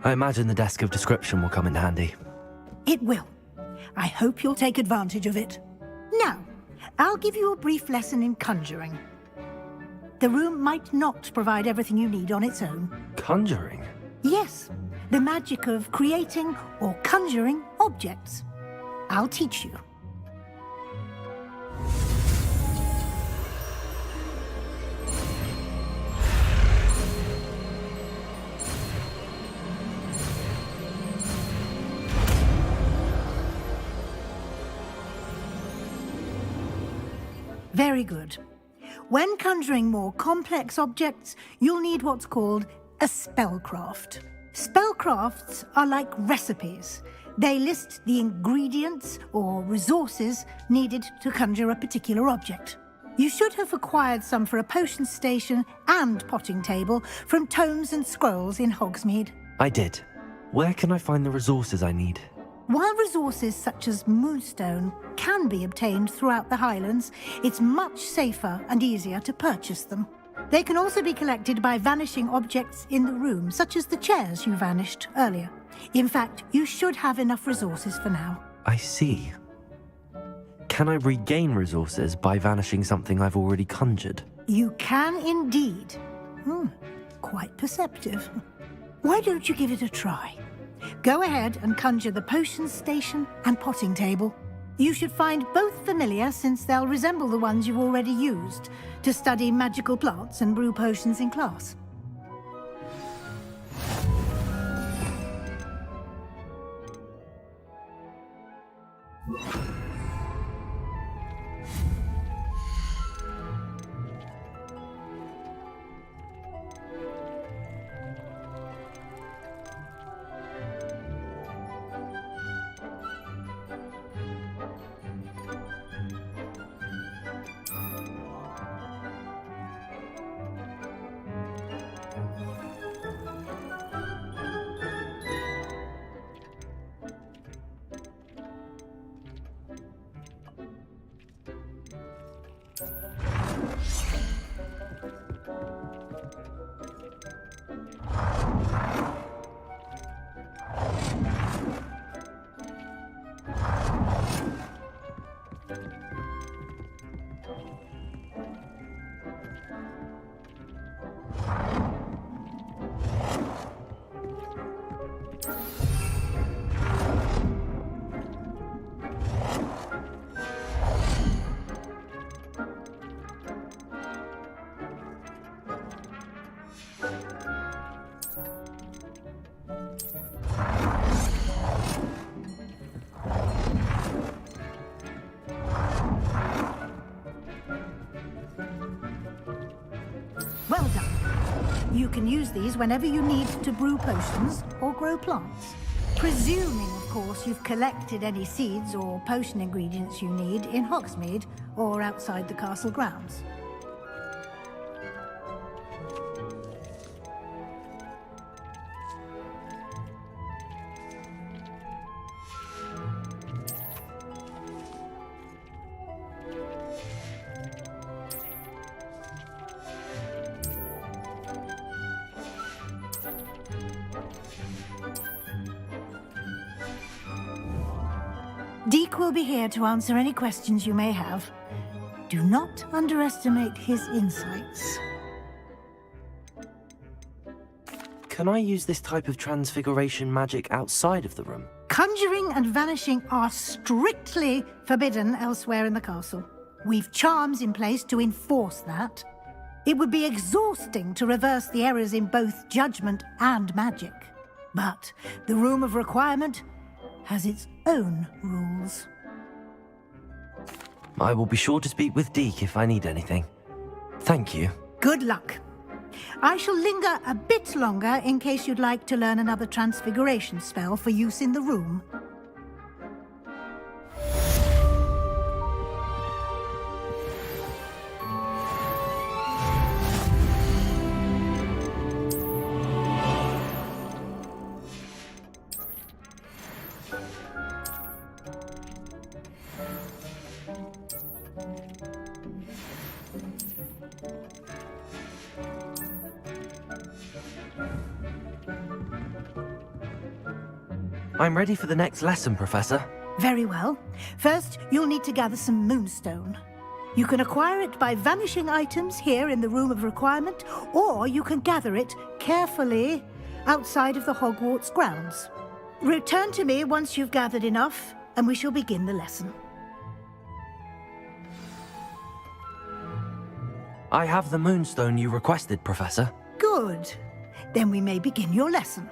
I imagine the desk of description will come in handy. It will. I hope you'll take advantage of it. Now, I'll give you a brief lesson in conjuring. The room might not provide everything you need on its own. Conjuring? Yes, the magic of creating or conjuring objects. I'll teach you. Very good. When conjuring more complex objects, you'll need what's called a spellcraft. Spellcrafts are like recipes. They list the ingredients or resources needed to conjure a particular object. You should have acquired some for a potion station and potting table from tomes and scrolls in Hogsmeade. I did. Where can I find the resources I need? While resources such as moonstone can be obtained throughout the Highlands, it's much safer and easier to purchase them. They can also be collected by vanishing objects in the room, such as the chairs you vanished earlier. In fact, you should have enough resources for now. I see. Can I regain resources by vanishing something I've already conjured? You can indeed. Quite perceptive. Why don't you give it a try? Go ahead and conjure the potion station and potting table. You should find both familiar, since they'll resemble the ones you've already used to study magical plants and brew potions in class. Well done. You can use these whenever you need to brew potions or grow plants. Presuming, of course, you've collected any seeds or potion ingredients you need in Hogsmeade or outside the castle grounds. Deke will be here to answer any questions you may have. Do not underestimate his insights. Can I use this type of transfiguration magic outside of the room? Conjuring and vanishing are strictly forbidden elsewhere in the castle. We've charms in place to enforce that. It would be exhausting to reverse the errors in both judgment and magic. But the Room of Requirement has its own rules. I will be sure to speak with Deke if I need anything. Thank you. Good luck. I shall linger a bit longer in case you'd like to learn another transfiguration spell for use in the room. I'm ready for the next lesson, Professor. Very well. First, you'll need to gather some moonstone. You can acquire it by vanishing items here in the Room of Requirement, or you can gather it carefully outside of the Hogwarts grounds. Return to me once you've gathered enough, and we shall begin the lesson. I have the moonstone you requested, Professor. Good. Then we may begin your lesson.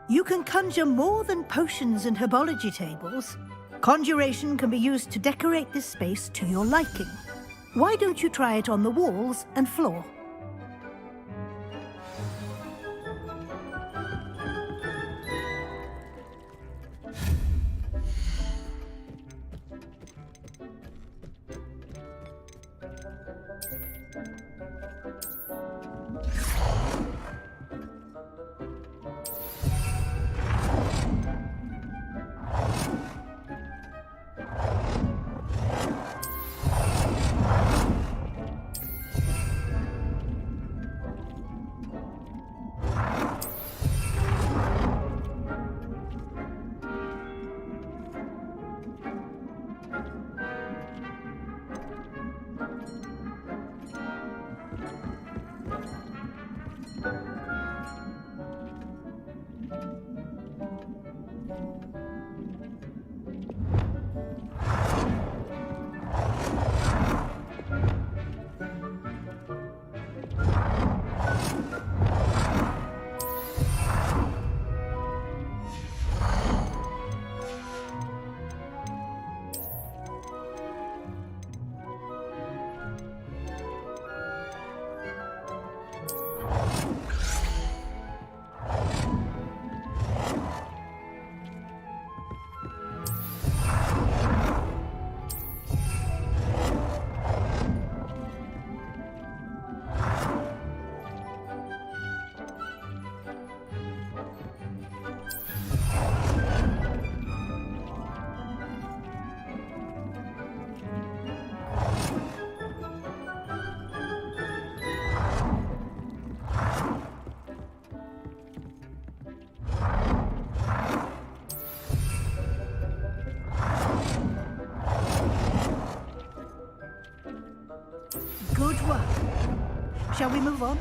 You can conjure more than potions and herbology tables. Conjuration can be used to decorate this space to your liking. Why don't you try it on the walls and floor? Good work. Shall we move on?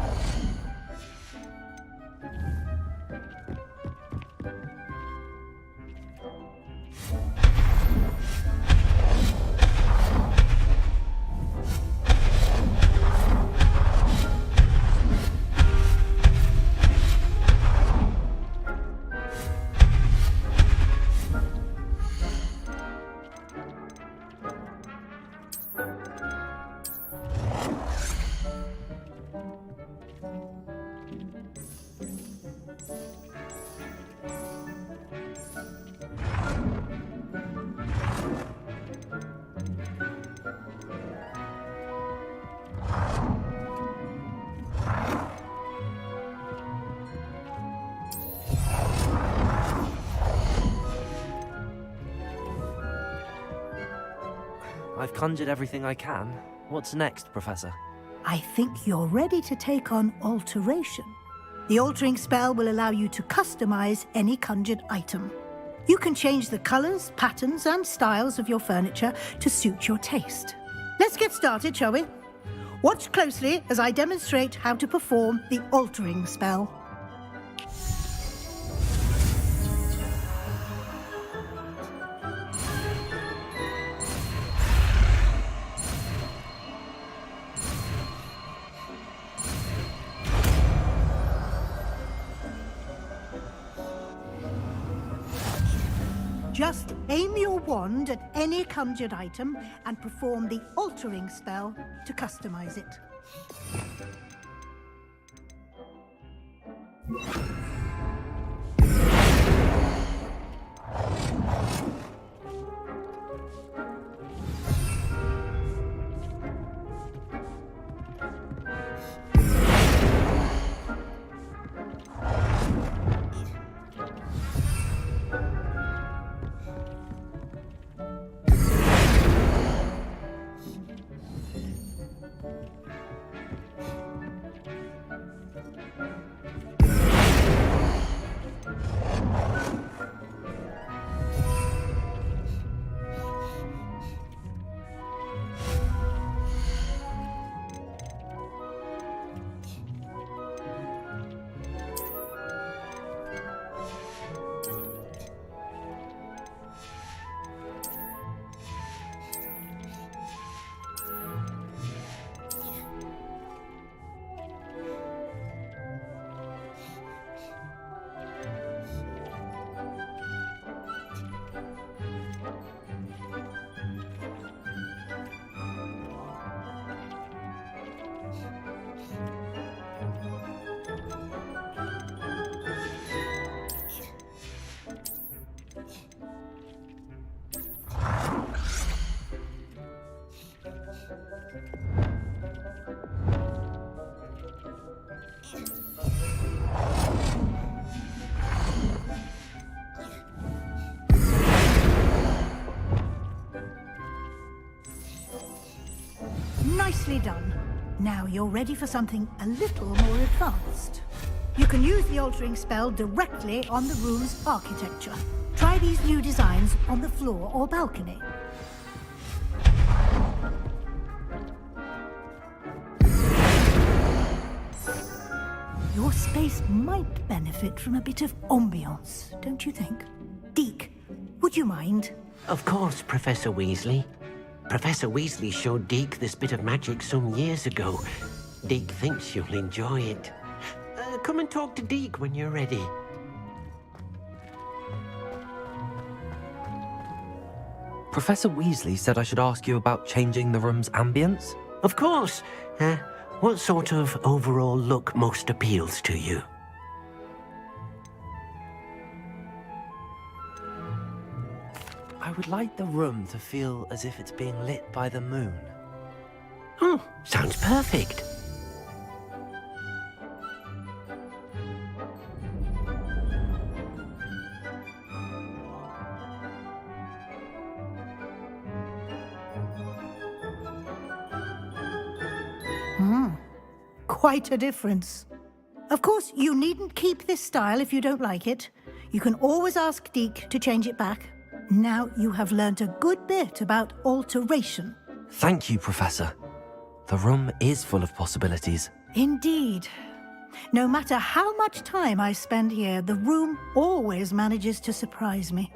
I've conjured everything I can. What's next, Professor? I think you're ready to take on alteration. The altering spell will allow you to customize any conjured item. You can change the colors, patterns, and styles of your furniture to suit your taste. Let's get started, shall we? Watch closely as I demonstrate how to perform the altering spell. Just aim your wand at any conjured item and perform the altering spell to customize it. Nicely done. Now you're ready for something a little more advanced. You can use the altering spell directly on the room's architecture. Try these new designs on the floor or balcony. Your space might benefit from a bit of ambiance, don't you think? Deke, would you mind? Of course, Professor Weasley. Professor Weasley showed Deke this bit of magic some years ago. Deke thinks you'll enjoy it. Come and talk to Deke when you're ready. Professor Weasley said I should ask you about changing the room's ambience? Of course. What sort of overall look most appeals to you? I would like the room to feel as if it's being lit by the moon. Oh, sounds perfect. Quite a difference. Of course, you needn't keep this style if you don't like it. You can always ask Deke to change it back. Now you have learnt a good bit about alteration. Thank you, Professor. The room is full of possibilities. Indeed. No matter how much time I spend here, the room always manages to surprise me.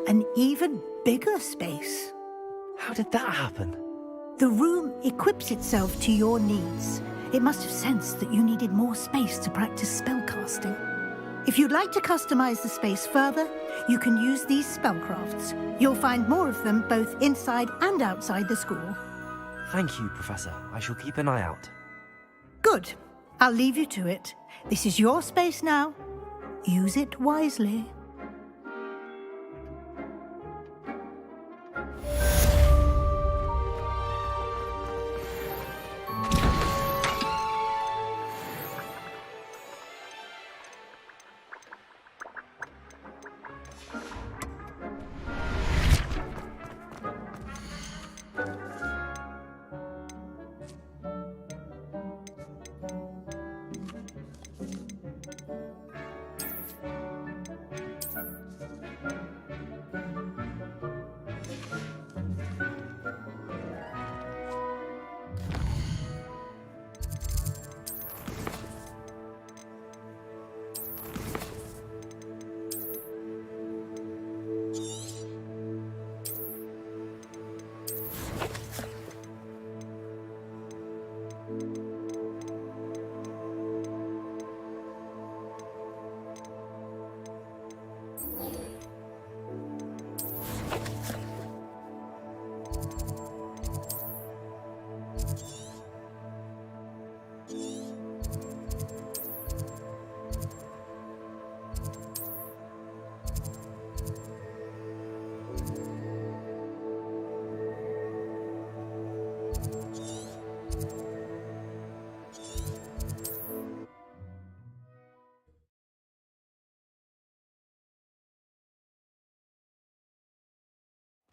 An even bigger space. How did that happen? The room equips itself to your needs. It must have sensed that you needed more space to practice spellcasting. If you'd like to customize the space further, you can use these spellcrafts. You'll find more of them both inside and outside the school. Thank you, Professor. I shall keep an eye out. Good. I'll leave you to it. This is your space now. Use it wisely.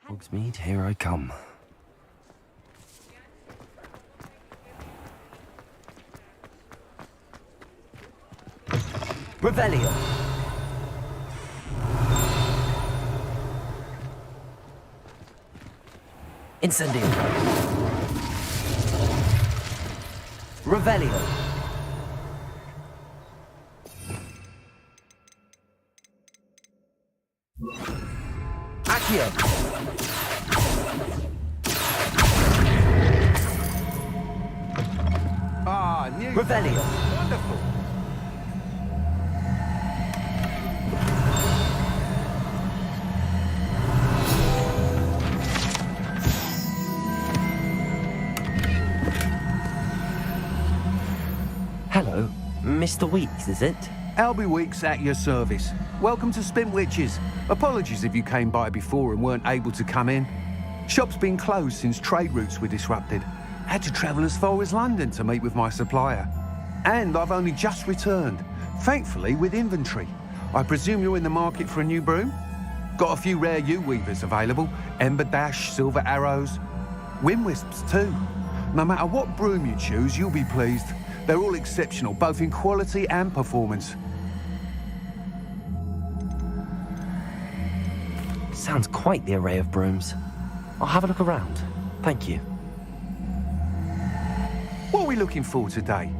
Hogsmeade, here I come. Revelio! Incendio! Revelio! Accio! Ah, new. Revelio! Wonderful. Hello, Mr. Weeks, is it? Albie Weeks at your service. Welcome to Spintwitches. Apologies if you came by before and weren't able to come in. Shop's been closed since trade routes were disrupted. Had to travel as far as London to meet with my supplier. And I've only just returned, thankfully with inventory. I presume you're in the market for a new broom? Got a few rare U-weavers available. Ember Dash, Silver Arrows. Wind Wisps too. No matter what broom you choose, you'll be pleased. They're all exceptional, both in quality and performance. Sounds quite the array of brooms. I'll have a look around. Thank you. What are we looking for today?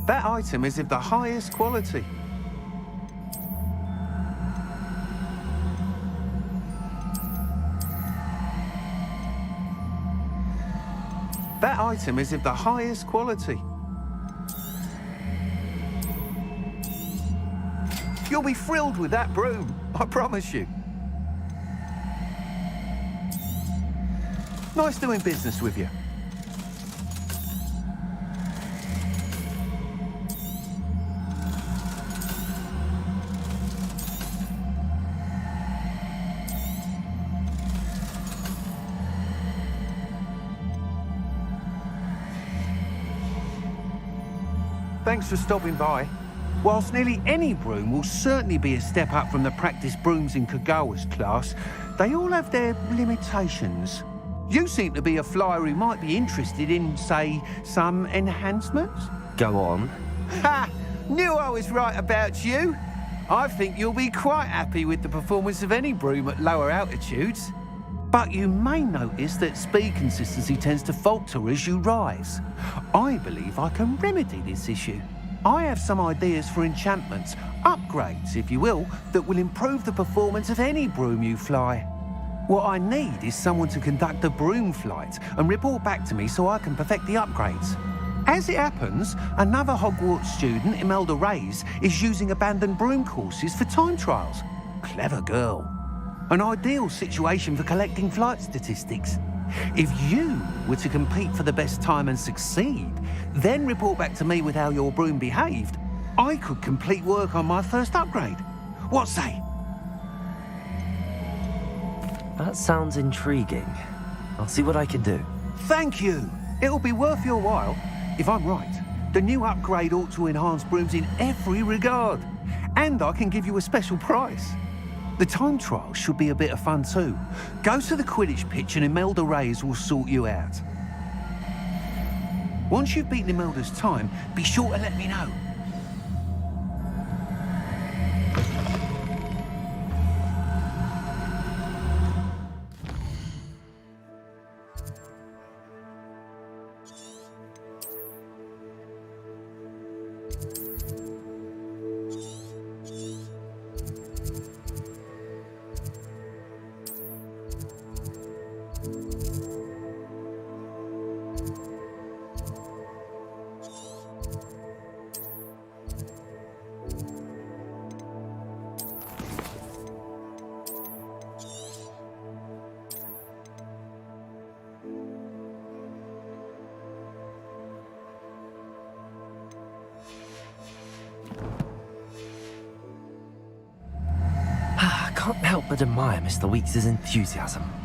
That item is of the highest quality. That item is of the highest quality. You'll be thrilled with that broom, I promise you. Nice doing business with you. Thanks for stopping by. Whilst nearly any broom will certainly be a step up from the practice brooms in Kagawa's class, they all have their limitations. You seem to be a flyer who might be interested in, say, some enhancements? Go on. Ha! Knew I was right about you. I think you'll be quite happy with the performance of any broom at lower altitudes. But you may notice that speed consistency tends to falter as you rise. I believe I can remedy this issue. I have some ideas for enchantments, upgrades, if you will, that will improve the performance of any broom you fly. What I need is someone to conduct a broom flight and report back to me so I can perfect the upgrades. As it happens, another Hogwarts student, Imelda Reyes, is using abandoned broom courses for time trials. Clever girl. An ideal situation for collecting flight statistics. If you were to compete for the best time and succeed, then report back to me with how your broom behaved, I could complete work on my first upgrade. What say? That sounds intriguing. I'll see what I can do. Thank you. It'll be worth your while. If I'm right, the new upgrade ought to enhance brooms in every regard. And I can give you a special price. The time trial should be a bit of fun too. Go to the Quidditch pitch and Imelda Reyes will sort you out. Once you've beaten Imelda's time, be sure to let me know. can't help but admire Mr. Weeks' enthusiasm.